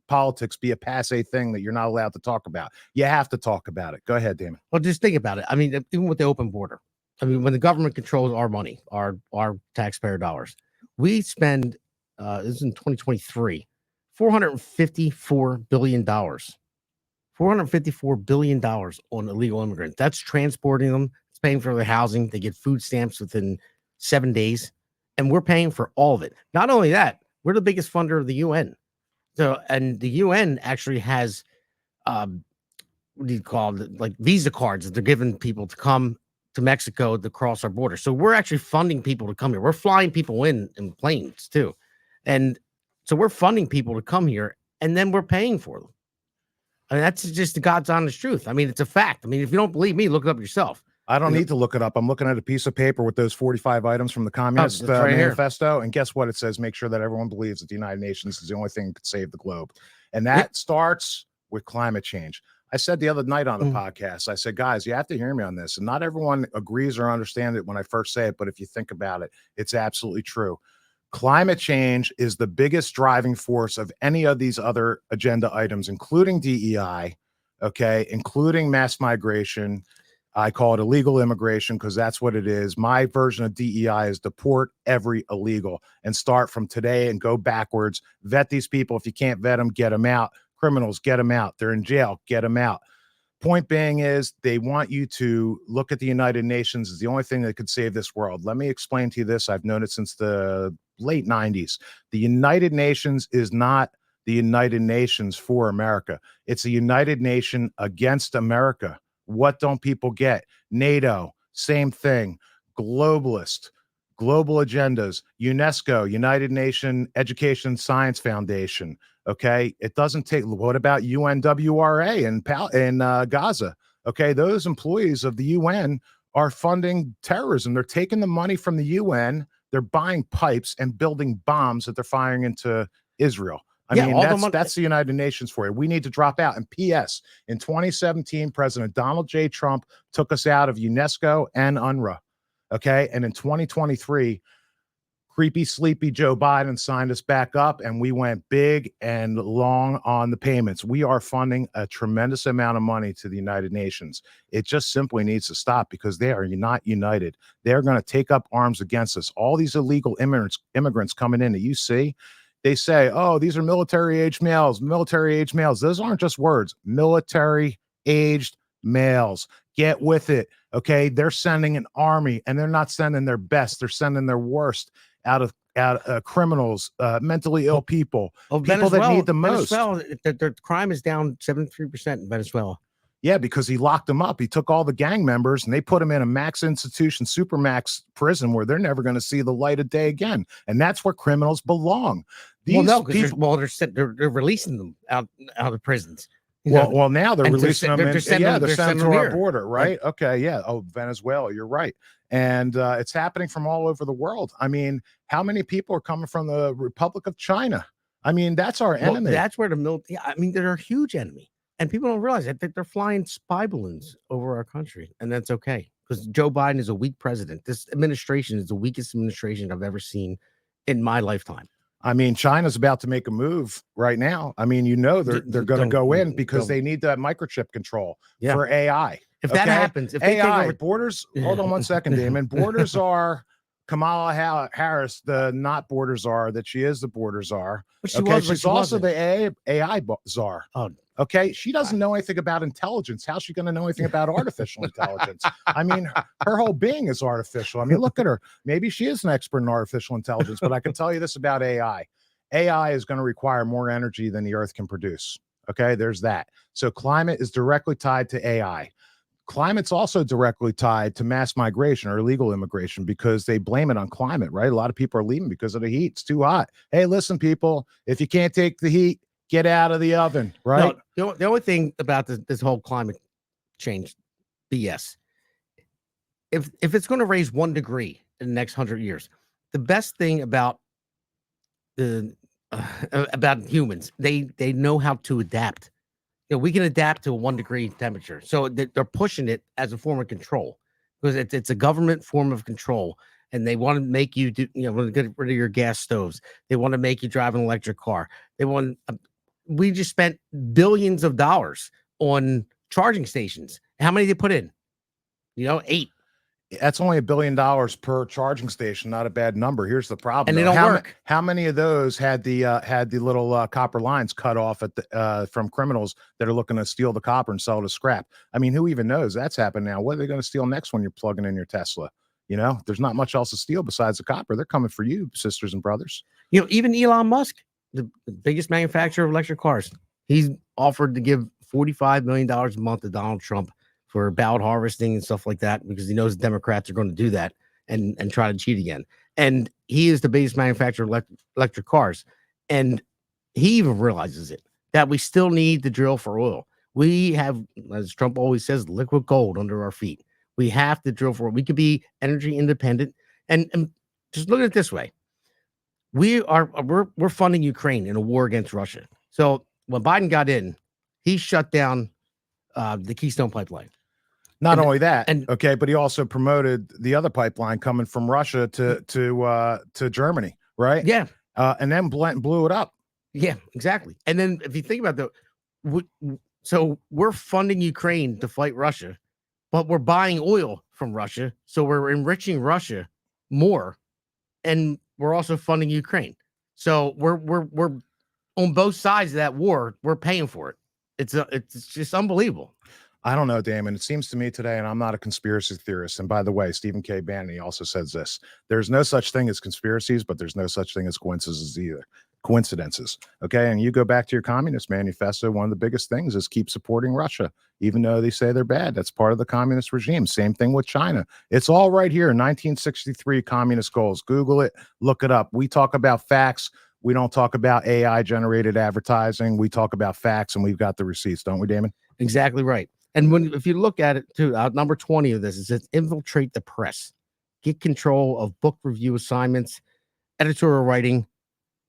be a passé thing that you're not allowed to talk about. You have to talk about it. Go ahead, Damon. Well, just think about it. I mean, even with the open border, I mean, when the government controls our money, our taxpayer dollars, we spend this is in 2023, $454 billion. $454 billion on illegal immigrants. That's transporting them. It's paying for their housing. They get food stamps within 7 days. And we're paying for all of it. Not only that, we're the biggest funder of the UN. So, and the UN actually has, what do you call it? Like visa cards that they're giving people to come to Mexico to cross our border. So we're actually funding people to come here. We're flying people in planes too. And so we're funding people to come here, and then we're paying for them. I mean, that's just the God's honest truth. I mean, it's a fact. I mean, if you don't believe me, look it up yourself. I don't need to look it up. I'm looking at a piece of paper with those 45 items from the Communist that's right here. Manifesto. And guess what? It says, make sure that everyone believes that the United Nations is the only thing that could save the globe. And that starts with climate change. I said the other night on the podcast, I said, guys, you have to hear me on this. And not everyone agrees or understands it when I first say it. But if you think about it, it's absolutely true. Climate change is the biggest driving force of any of these other agenda items, including DEI, okay, including mass migration. I call it illegal immigration because that's what it is. My version of DEI is deport every illegal and start from today and go backwards. Vet these people. If you can't vet them, get them out. Criminals, get them out. They're in jail, get them out. Point being is they want you to look at the United Nations as the only thing that could save this world. Let me explain to you this. I've known it since the late 90s. The United Nations is not the United Nations for America. It's a United Nation against America. What don't people get? NATO, same thing. Globalist, global agendas, UNESCO, United Nation Education Science Foundation. Okay, it doesn't take. What about UNWRA in Gaza? Okay, those employees of the UN are funding terrorism. They're taking the money from the UN. They're buying pipes and building bombs that they're firing into Israel. I mean, that's the United Nations for you. We need to drop out. And P.S. in 2017, President Donald J. Trump took us out of UNESCO and UNRWA. Okay. And in 2023, creepy, sleepy Joe Biden signed us back up, and we went big and long on the payments. We are funding a tremendous amount of money to the United Nations. It just simply needs to stop because they are not united. They're going to take up arms against us. All these illegal immigrants coming in that you see, they say, oh, these are military-aged males, military-aged males. Those aren't just words. Military-aged males. Get with it, okay? They're sending an army, and they're not sending their best. They're sending their worst out of criminals, mentally ill people, people that need the most. Venezuela, their crime is down 73% in Venezuela. Yeah, because he locked them up. He took all the gang members and they put them in a max institution, supermax prison where they're never going to see the light of day again. And that's where criminals belong. They're releasing them out of prisons. Well, now they're releasing them. They're sending them to our border, right? Like, okay, yeah. Oh, Venezuela, you're right. And it's happening from all over the world. I mean, how many people are coming from the Republic of China? I mean, that's our enemy. That's where I mean, they're a huge enemy. And people don't realize that they're flying spy balloons over our country. And that's okay. Because Joe Biden is a weak president. This administration is the weakest administration I've ever seen in my lifetime. I mean, China's about to make a move right now. I mean, they're going to go in because they need that microchip control for AI. If that happens, if AI borders, hold on one second, Damon. Borders are Kamala Harris. The not borders are that she is the borders are. She's also the AI czar. Oh, okay. She doesn't know anything about intelligence. How's she going to know anything about artificial intelligence? I mean, her whole being is artificial. I mean, look at her. Maybe she is an expert in artificial intelligence, but I can tell you this about AI. AI is going to require more energy than the earth can produce. Okay. There's that. So climate is directly tied to AI. Climate's also directly tied to mass migration or illegal immigration because they blame it on climate, right? A lot of people are leaving because of the heat. It's too hot. Hey, listen, people, if you can't take the heat, get out of the oven, right? No, the only thing about this whole climate change BS, if it's going to raise 1 degree in the next 100 years, the best thing about humans, they know how to adapt. We can adapt to a 1 degree temperature. So they're pushing it as a form of control because it's a government form of control. And they want to make you do, want to get rid of your gas stoves. They want to make you drive an electric car. We just spent billions of dollars on charging stations. How many did they put in? 8. That's only $1 billion per charging station. Not a bad number. Here's the problem. And they don't work. How many of those had the little copper lines cut off at from criminals that are looking to steal the copper and sell it as scrap? I mean, who even knows? That's happened now. What are they going to steal next when you're plugging in your Tesla? There's not much else to steal besides the copper. They're coming for you, sisters and brothers. Even Elon Musk, the biggest manufacturer of electric cars, he's offered to give $45 million a month to Donald Trump for ballot harvesting and stuff like that, because he knows the Democrats are going to do that and try to cheat again. And he is the biggest manufacturer of electric cars. And he even realizes it, that we still need to drill for oil. We have, as Trump always says, liquid gold under our feet. We have to drill for it. We could be energy independent. And just look at it this way. We're funding Ukraine in a war against Russia. So when Biden got in, he shut down the Keystone Pipeline. Not only that, but he also promoted the other pipeline coming from Russia to Germany, right? Yeah, and then blew it up. Yeah, exactly. And then if you think about so we're funding Ukraine to fight Russia, but we're buying oil from Russia, so we're enriching Russia more, and we're also funding Ukraine. So we're on both sides of that war. We're paying for it. It's just unbelievable. I don't know, Damon. It seems to me today, and I'm not a conspiracy theorist. And by the way, Stephen K. Bannon also says this: there's no such thing as conspiracies, but there's no such thing as coincidences either. Coincidences. Okay. And you go back to your Communist Manifesto. One of the biggest things is keep supporting Russia, even though they say they're bad. That's part of the communist regime. Same thing with China. It's all right here. 1963 communist goals. Google it, look it up. We talk about facts. We don't talk about AI generated advertising. We talk about facts, and we've got the receipts, don't we, Damon? Exactly right. And if you look at it too, number 20 of this, it says infiltrate the press, get control of book review assignments, editorial writing,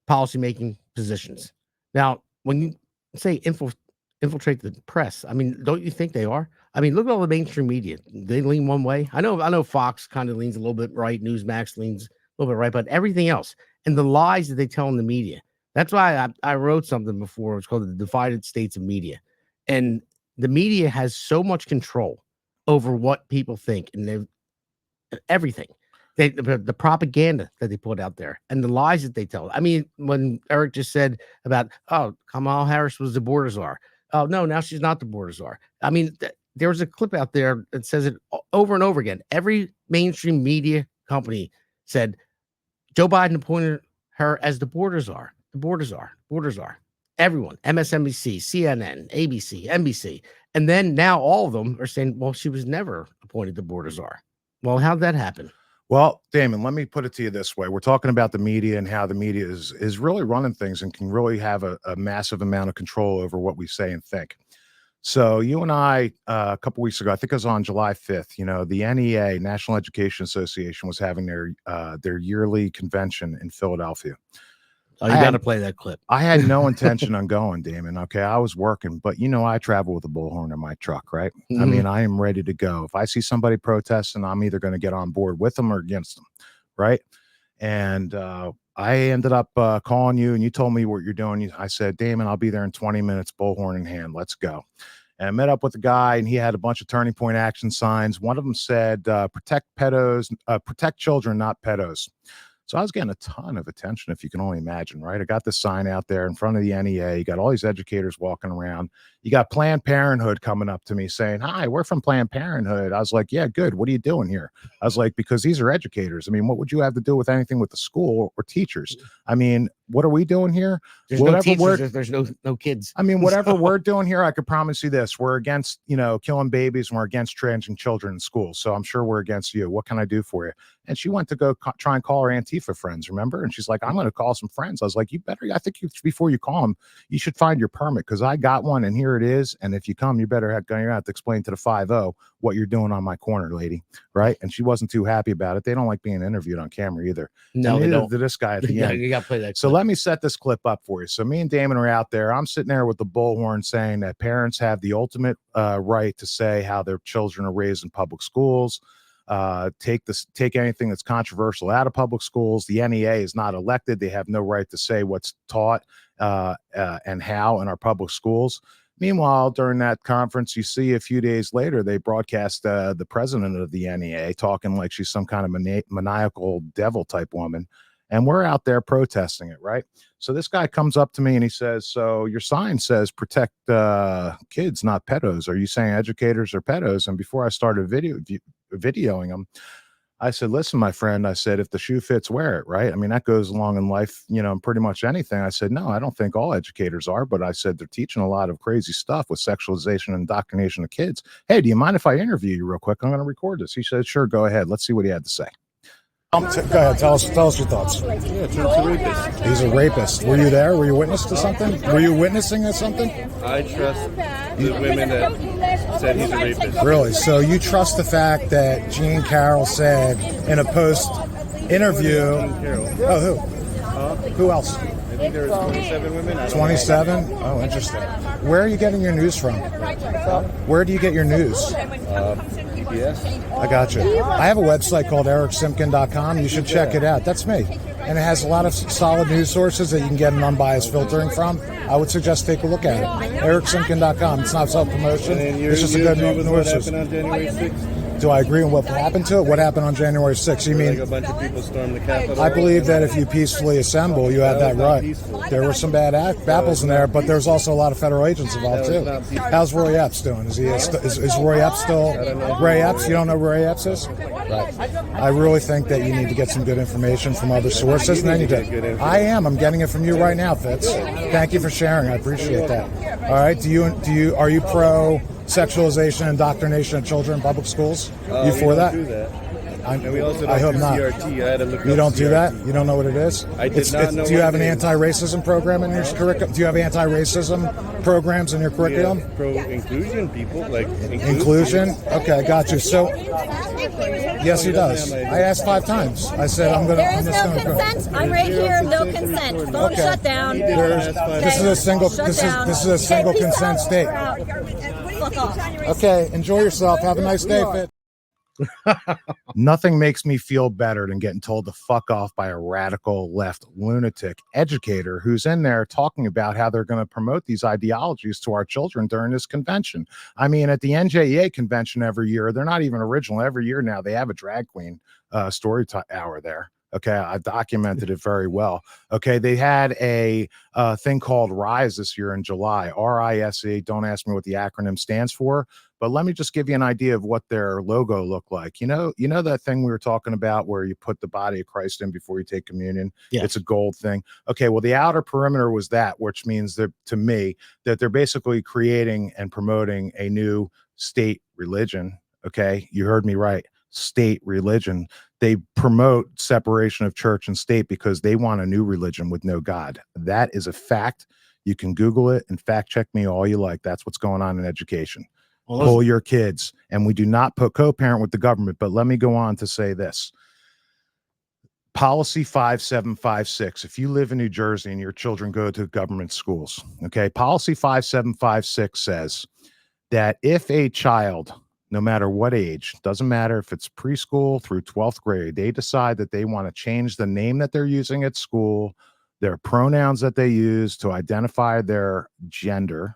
policymaking positions. Now, when you say infiltrate the press, I mean, don't you think they are? I mean, look at all the mainstream media. They lean one way. I know Fox kind of leans a little bit right. Newsmax leans a little bit right, but everything else and the lies that they tell in the media. That's why I wrote something before. It's called The Divided States of Media. And the media has so much control over what people think and everything. The propaganda that they put out there and the lies that they tell. I mean, when Eric just said about, oh, Kamala Harris was the border czar. Oh, no, now she's not the border czar. I mean, there was a clip out there that says it over and over again. Every mainstream media company said Joe Biden appointed her as the border czar, the border czar, border czar. Everyone, MSNBC, CNN, ABC, NBC. And then now all of them are saying, well, she was never appointed the border czar. Well, how'd that happen? Well, Damon, let me put it to you this way. We're talking about the media and how the media is really running things and can really have a massive amount of control over what we say and think. So you and I, a couple weeks ago, I think it was on July 5th, the NEA, National Education Association, was having their yearly convention in Philadelphia. Oh, you got to play that clip. I had no intention on going, Damon. Okay, I was working, but I travel with a bullhorn in my truck, right? Mm-hmm. I mean, I am ready to go. If I see somebody protesting, I'm either going to get on board with them or against them, right? And I ended up calling you, and you told me what you're doing. I said, Damon, I'll be there in 20 minutes, bullhorn in hand. Let's go. And I met up with a guy, and he had a bunch of turning point action signs. One of them said, protect pedos, protect children, not pedos. So I was getting a ton of attention, if you can only imagine, right? I got the sign out there in front of the NEA. You got all these educators walking around. You got Planned Parenthood coming up to me saying, hi, we're from Planned Parenthood. I was like, yeah, good. What are you doing here? I was like, because these are educators. I mean, what would you have to do with anything with the school or teachers? I mean, what are we doing here? There's no teachers, there's no kids. I mean, whatever we're doing here, I could promise you this. We're against, killing babies, and we're against transgender children in school. So I'm sure we're against you. What can I do for you? And she went to go try and call her Antifa friends, remember? And she's like, I'm going to call some friends. I was like, before you call them, you should find your permit, because I got one and here it is. And if you come, you better have to explain to the 5-0 what you're doing on my corner, lady. Right. And she wasn't too happy about it. They don't like being interviewed on camera either. No, they don't. To this guy at the end. You got to play that. So let me set this clip up for you. So me and Damon are out there. I'm sitting there with the bullhorn saying that parents have the ultimate right to say how their children are raised in public schools. Take anything that's controversial out of public schools. The NEA is not elected. They have no right to say what's taught and how in our public schools. Meanwhile, during that conference, you see a few days later, they broadcast the president of the NEA talking like she's some kind of maniacal devil type woman. And we're out there protesting it, right? So this guy comes up to me and he says, so your sign says protect kids, not pedos. Are you saying educators are pedos? And before I started videoing him, I said, listen, my friend, I said, if the shoe fits, wear it, right? I mean, that goes along in life, pretty much anything. I said, no, I don't think all educators are, but I said, they're teaching a lot of crazy stuff with sexualization and indoctrination of kids. Hey, do you mind if I interview you real quick? I'm going to record this. He said, sure, go ahead. Let's see what he had to say. Go ahead. Tell us your thoughts. Yeah, Trump's a rapist. He's a rapist. Were you there? Were you witness to something? Were you witnessing something? I trust the women that said he's a rapist. Really? So you trust the fact that Jean Carroll said in a post interview? Oh, who? Who else? I think there was 27 women. 27? Oh, interesting. Where are you getting your news from? Where do you get your news? Yes. I got you. I have a website called ericsimkin.com. You should check it out. That's me. And it has a lot of solid news sources that you can get an unbiased filtering from. I would suggest take a look at it. ericsimkin.com. It's not self-promotion. It's just a good news source. What happened on January 6th? Do I agree on what happened to it? What happened on January 6th? You mean like a bunch of people stormed the Capitol? I believe that if you peacefully assemble, you have that right. Peaceful. There were some bad apples in there, but there's also a lot of federal agents involved too. How's Roy Epps doing? Is Roy Epps still Ray Epps? You don't know who Ray Epps is? Right. I really think that you need to get some good information from other sources, and then you do. I am. I'm getting it from you right now, Fitz. Thank you for sharing. I appreciate that. All right. Are you pro sexualization and indoctrination of children in public schools? You for that? Do that. And we also I don't hope do not. CRT. I had to look You up don't do that? CRT. You don't know what it is? I did not know Do you what have an it is. anti-racism program in your curriculum? Do you have anti-racism programs in your curriculum? Yeah, pro inclusion people, like Inclusion? Okay, got you. So, yes, he does. doesn't have I asked 5 times. I said, I'm going to. There is no consent. I'm right here. No consent. Phone Okay. shut down. This is a single. This is a single consent state. Fuck off. Okay, enjoy yourself. Have a nice day, Fit. Nothing makes me feel better than getting told to fuck off by a radical left lunatic educator who's in there talking about how they're going to promote these ideologies to our children during this convention. I mean, at the NJEA convention every year, they're not even original. Every year now, they have a drag queen story hour there. Okay, I documented it very well. Okay, they had a thing called RISE this year in July, RISE. Don't ask me what the acronym stands for, but let me just give you an idea of what their logo looked like. You know that thing we were talking about where you put the body of Christ in before you take communion? Yeah. It's a gold thing. Okay, well, the outer perimeter was that, which means that, to me, that they're basically creating and promoting a new state religion. Okay, you heard me right. State religion. They promote separation of church and state because they want a new religion with no God. That is a fact. You can Google it and fact check me all you like. That's what's going on in education. Pull your kids. And we do not put co-parent with the government. But let me go on to say this. Policy 5756. If you live in New Jersey and your children go to government schools, okay, policy 5756 says that if a child, no matter what age, doesn't matter if it's preschool through 12th grade, they decide that they want to change the name that they're using at school, their pronouns that they use to identify their gender,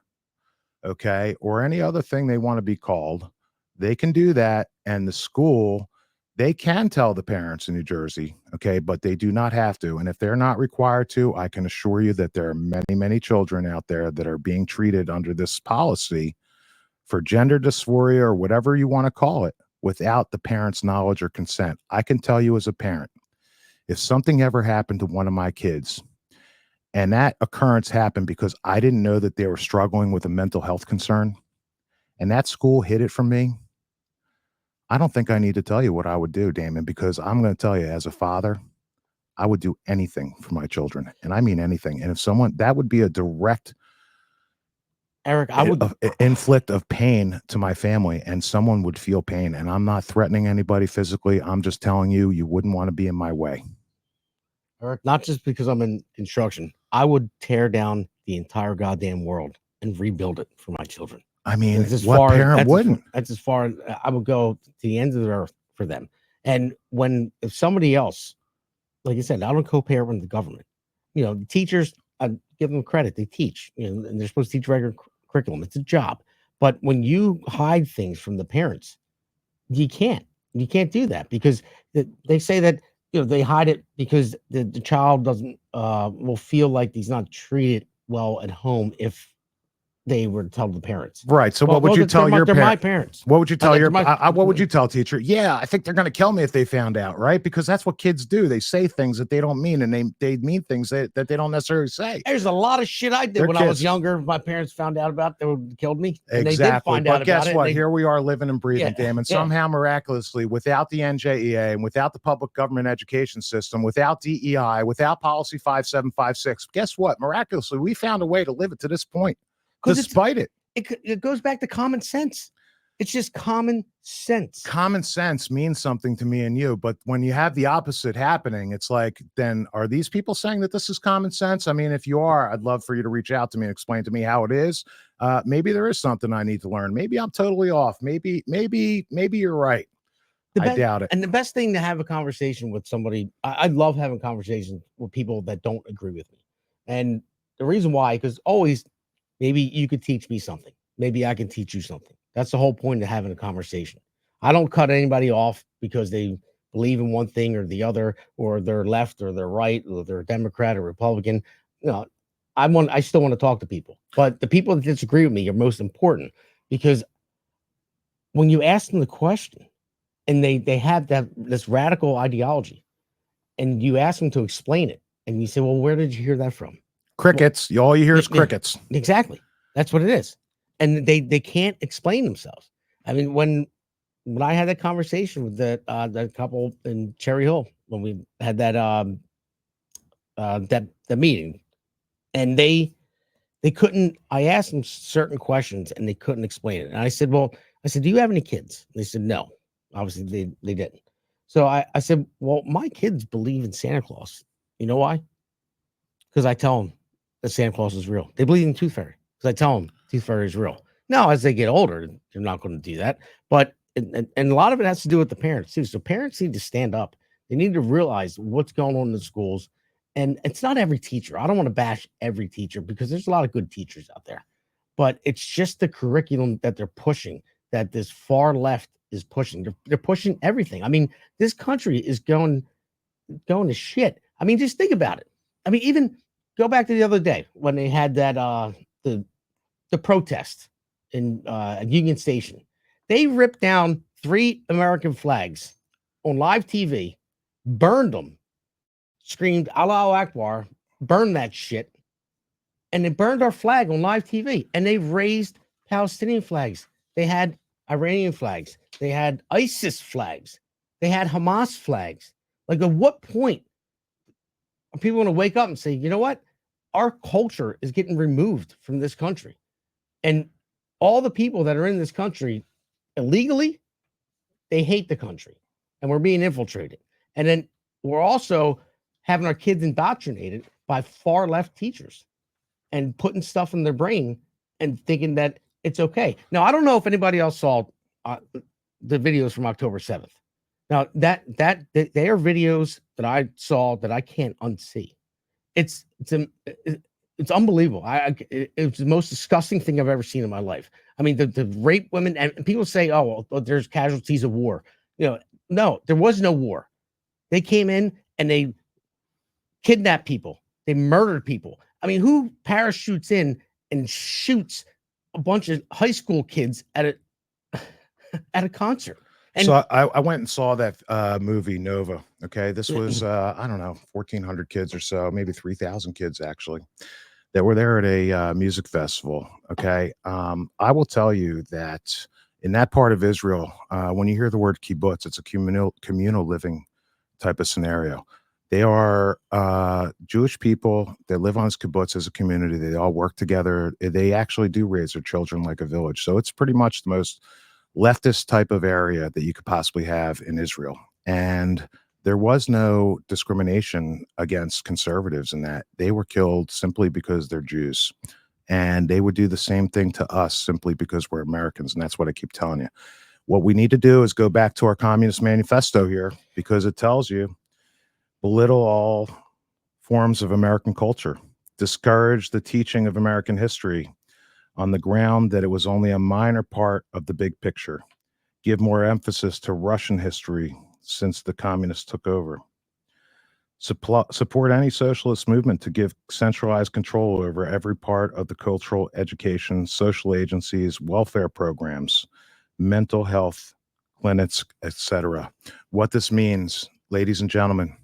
okay, or any other thing they want to be called, they can do that. And the school, they can tell the parents in New Jersey, okay, but they do not have to. And if they're not required to, I can assure you that there are many, many children out there that are being treated under this policy for gender dysphoria or whatever you want to call it without the parent's knowledge or consent. I can tell you as a parent, if something ever happened to one of my kids and that occurrence happened because I didn't know that they were struggling with a mental health concern and that school hid it from me, I don't think I need to tell you what I would do, Damon, because I'm going to tell you as a father, I would do anything for my children. And I mean anything. And if someone, that would be a direct Eric, I would inflict of pain to my family, and someone would feel pain. And I'm not threatening anybody physically. I'm just telling you, you wouldn't want to be in my way. Eric, not just because I'm in construction, I would tear down the entire goddamn world and rebuild it for my children. I mean, what parent wouldn't? That's as far as I would go to the ends of the earth for them. And if somebody else, like I said, I don't co-parent with the government. You know, the teachers, I give them credit. They teach, and they're supposed to teach regular curriculum. It's a job. But when you hide things from the parents, you can't do that because they say that, they hide it because the child doesn't will feel like he's not treated well at home if they were to tell the parents. Right. So what would you tell your parents? They're my parents. What would you tell what would you tell teacher? Yeah, I think they're going to kill me if they found out, right? Because that's what kids do. They say things that they don't mean, and they mean things that they don't necessarily say. There's a lot of shit I did when I was younger. If my parents found out about it, they would have killed me. And exactly. They did find out but guess about what? It, Here we are living and breathing, Damon. Somehow miraculously, without the NJEA and without the public government education system, without DEI, without policy 5756, guess what? Miraculously, we found a way to live it to this point, despite it. It goes back to common sense. It's just common sense. Common sense means something to me and you, but when you have the opposite happening, it's like, then are these people saying that this is common sense? I mean, if you are, I'd love for you to reach out to me and explain to me how it is. Maybe there is something I need to learn. Maybe I'm totally off. Maybe you're right. I doubt it. And the best thing to have a conversation with somebody, I love having conversations with people that don't agree with me. And the reason why, because always, maybe you could teach me something. Maybe I can teach you something. That's the whole point of having a conversation. I don't cut anybody off because they believe in one thing or the other, or they're left or they're right, or they're Democrat or Republican. I still want to talk to people, but the people that disagree with me are most important, because when you ask them the question and they have this radical ideology and you ask them to explain it and you say, well, where did you hear that from? Crickets. All you hear is crickets. Exactly. That's what it is. And they can't explain themselves. I mean, when when I had that conversation with the couple in Cherry Hill when we had that the meeting, and they couldn't. I asked them certain questions and they couldn't explain it. And I said, "Well, do you have any kids?" And they said, "No." Obviously, they didn't. So I said, "Well, my kids believe in Santa Claus. You know why? Because I tell them that Santa Claus is real. They believe in Tooth Fairy because I tell them Tooth Fairy is real. Now, as they get older, they're not going to do that. But and a lot of it has to do with the parents too. So parents need to stand up. They need to realize what's going on in the schools. And it's not every teacher. I don't want to bash every teacher because there's a lot of good teachers out there. But it's just the curriculum that they're pushing, that this far left is pushing. They're pushing everything. I mean, this country is going to shit. I mean, just think about it. I mean, even go back to the other day when they had that the protest in Union Station. They ripped down 3 American flags on live TV, burned them, screamed Allahu Akbar, burned that shit, and they burned our flag on live TV. And they raised Palestinian flags. They had Iranian flags. They had ISIS flags. They had Hamas flags. Like, at what point are people going to wake up and say, you know what? Our culture is getting removed from this country. And all the people that are in this country illegally, they hate the country. And we're being infiltrated. And then we're also having our kids indoctrinated by far left teachers and putting stuff in their brain and thinking that it's okay. Now, I don't know if anybody else saw the videos from October 7th. Now, they are videos that I saw that I can't unsee. It's unbelievable. It's the most disgusting thing I've ever seen in my life. I mean, the rape women, and people say, oh, well, there's casualties of war. You know, no, there was no war. They came in and they kidnapped people. They murdered people. I mean, who parachutes in and shoots a bunch of high school kids at a concert? And so I went and saw that movie Nova. Okay, this was I don't know, 1,400 kids or so, maybe 3,000 kids actually, that were there at a music festival. Okay, I will tell you that in that part of Israel, when you hear the word kibbutz, it's a communal living type of scenario. They are Jewish people. They live on this kibbutz as a community. They all work together. They actually do raise their children like a village. So it's pretty much the most leftist type of area that you could possibly have in Israel. And there was no discrimination against conservatives in that. They were killed simply because they're Jews. And they would do the same thing to us simply because we're Americans. And that's what I keep telling you. What we need to do is go back to our Communist Manifesto here, because it tells you belittle all forms of American culture, discourage the teaching of American history on the ground that it was only a minor part of the big picture, give more emphasis to Russian history since the communists took over, support any socialist movement to give centralized control over every part of the cultural, education, social agencies, welfare programs, mental health clinics, etc. What this means, ladies and gentlemen,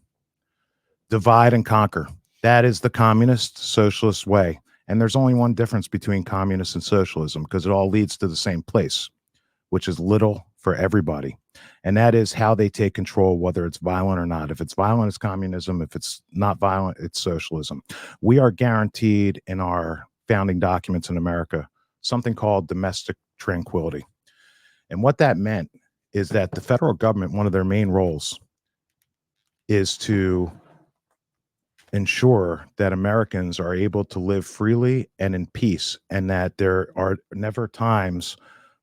divide and conquer. That is the communist socialist way. And there's only one difference between communism and socialism, because it all leads to the same place, which is little for everybody. And that is how they take control, whether it's violent or not. If it's violent, it's communism. If it's not violent, it's socialism. We are guaranteed in our founding documents in America something called domestic tranquility. And what that meant is that the federal government, one of their main roles is to ensure that Americans are able to live freely and in peace, and that there are never times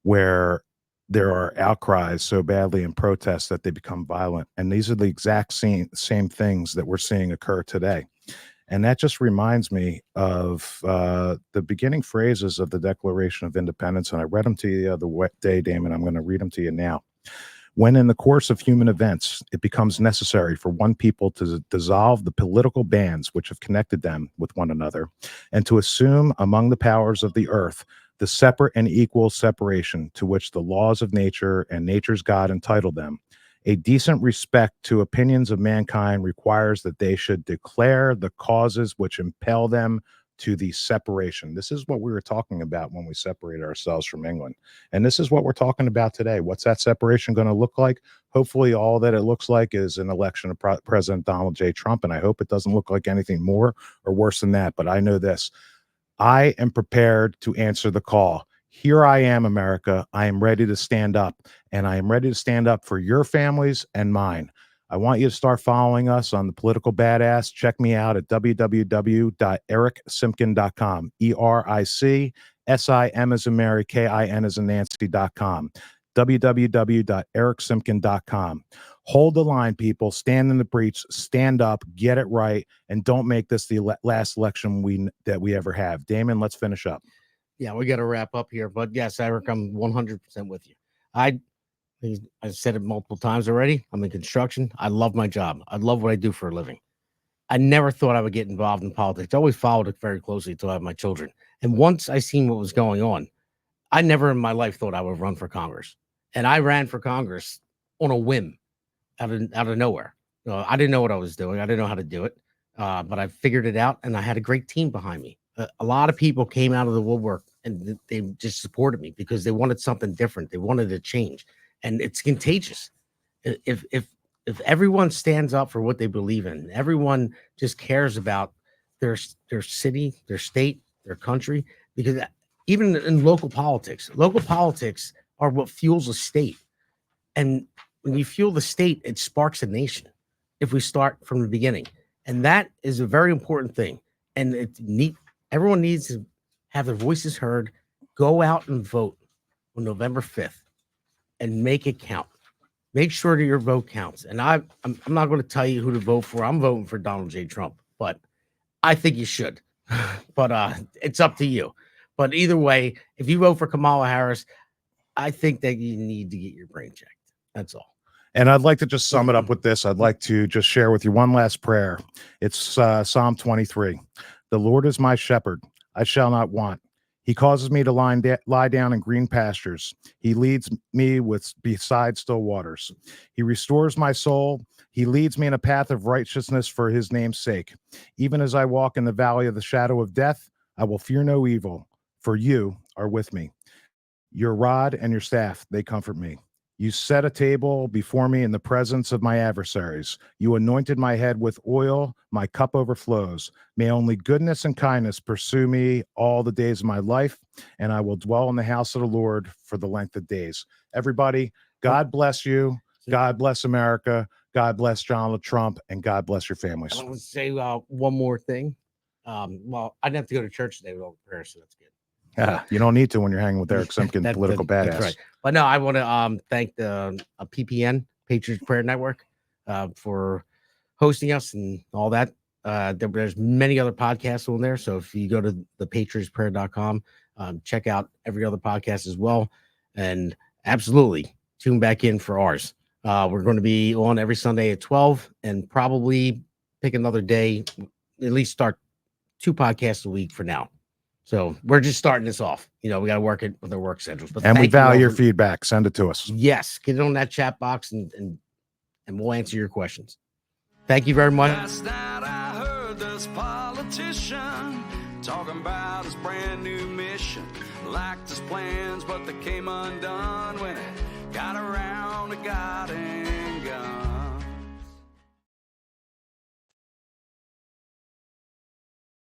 where there are outcries so badly in protests that they become violent. And these are the exact same things that we're seeing occur today. And that just reminds me of the beginning phrases of the Declaration of Independence. And I read them to you the other day, Damon. I'm going to read them to you now. When in the course of human events, it becomes necessary for one people to dissolve the political bands which have connected them with one another, and to assume among the powers of the earth the separate and equal separation to which the laws of nature and nature's God entitled them, a decent respect to opinions of mankind requires that they should declare the causes which impel them to the separation. This is what we were talking about when we separated ourselves from England. And this is what we're talking about today. What's that separation going to look like? Hopefully all that it looks like is an election of President Donald J. Trump. And I hope it doesn't look like anything more or worse than that. But I know this. I am prepared to answer the call. Here I am, America. I am ready to stand up, and I am ready to stand up for your families and mine. I want you to start following us on the Political Badass. Check me out at www.ericsimkin.com. ERICSIM as in Mary, KIN as in Nancy.com. www.ericsimkin.com. Hold the line, people. Stand in the breach. Stand up. Get it right, and don't make this the last election that we ever have. Damon, let's finish up. Yeah, we got to wrap up here. But yes, Eric, I'm 100% with you. I've said it multiple times already. I'm in construction. I love my job. I love what I do for a living. I never thought I would get involved in politics. I always followed it very closely until I had my children. And once I seen what was going on, I never in my life thought I would run for Congress. And I ran for Congress on a whim out of nowhere. I didn't know what I was doing. I didn't know how to do it. But I figured it out, and I had a great team behind me. A lot of people came out of the woodwork, and they just supported me because they wanted something different. They wanted to change. And it's contagious. If everyone stands up for what they believe in, everyone just cares about their city, their state, their country, because even in local politics are what fuels a state. And when you fuel the state, it sparks a nation if we start from the beginning. And that is a very important thing. And everyone needs to have their voices heard. Go out and vote on November 5th. And make it count. Make sure that your vote counts. And I'm not going to tell you who to vote for. I'm voting for Donald J. Trump, but I think you should. But it's up to you. But either way, if you vote for Kamala Harris, I think that you need to get your brain checked. That's all. And I'd like to just sum it up with this. I'd like to just share with you one last prayer. It's Psalm 23. The Lord is my shepherd. I shall not want. He causes me to lie down in green pastures. He leads me beside still waters. He restores my soul. He leads me in a path of righteousness for his name's sake. Even as I walk in the valley of the shadow of death, I will fear no evil, for you are with me. Your rod and your staff, they comfort me. You set a table before me in the presence of my adversaries. You anointed my head with oil. My cup overflows. May only goodness and kindness pursue me all the days of my life, and I will dwell in the house of the Lord for the length of days. Everybody, God bless you. God bless America. God bless Donald Trump, and God bless your families. I want to say one more thing. Well, I didn't have to go to church today with all the prayers, so that's good. Yeah, you don't need to when you're hanging with Eric Simkin, Political Badass. That's right. But no, I want to thank the PPN, Patriots Prayer Network, for hosting us and all that. There's many other podcasts on there. So if you go to the patriotsprayer.com, check out every other podcast as well. And absolutely tune back in for ours. We're going to be on every Sunday at 12 and probably pick another day, at least start 2 podcasts a week for now. So we're just starting this off. We got to work it with our work schedules. But and we value your feedback. Send it to us. Yes, get it on that chat box and we'll answer your questions. Thank you very much. Last night I heard this politician talking about his brand new mission. Liked his plans, but they came undone when it got around to God and God.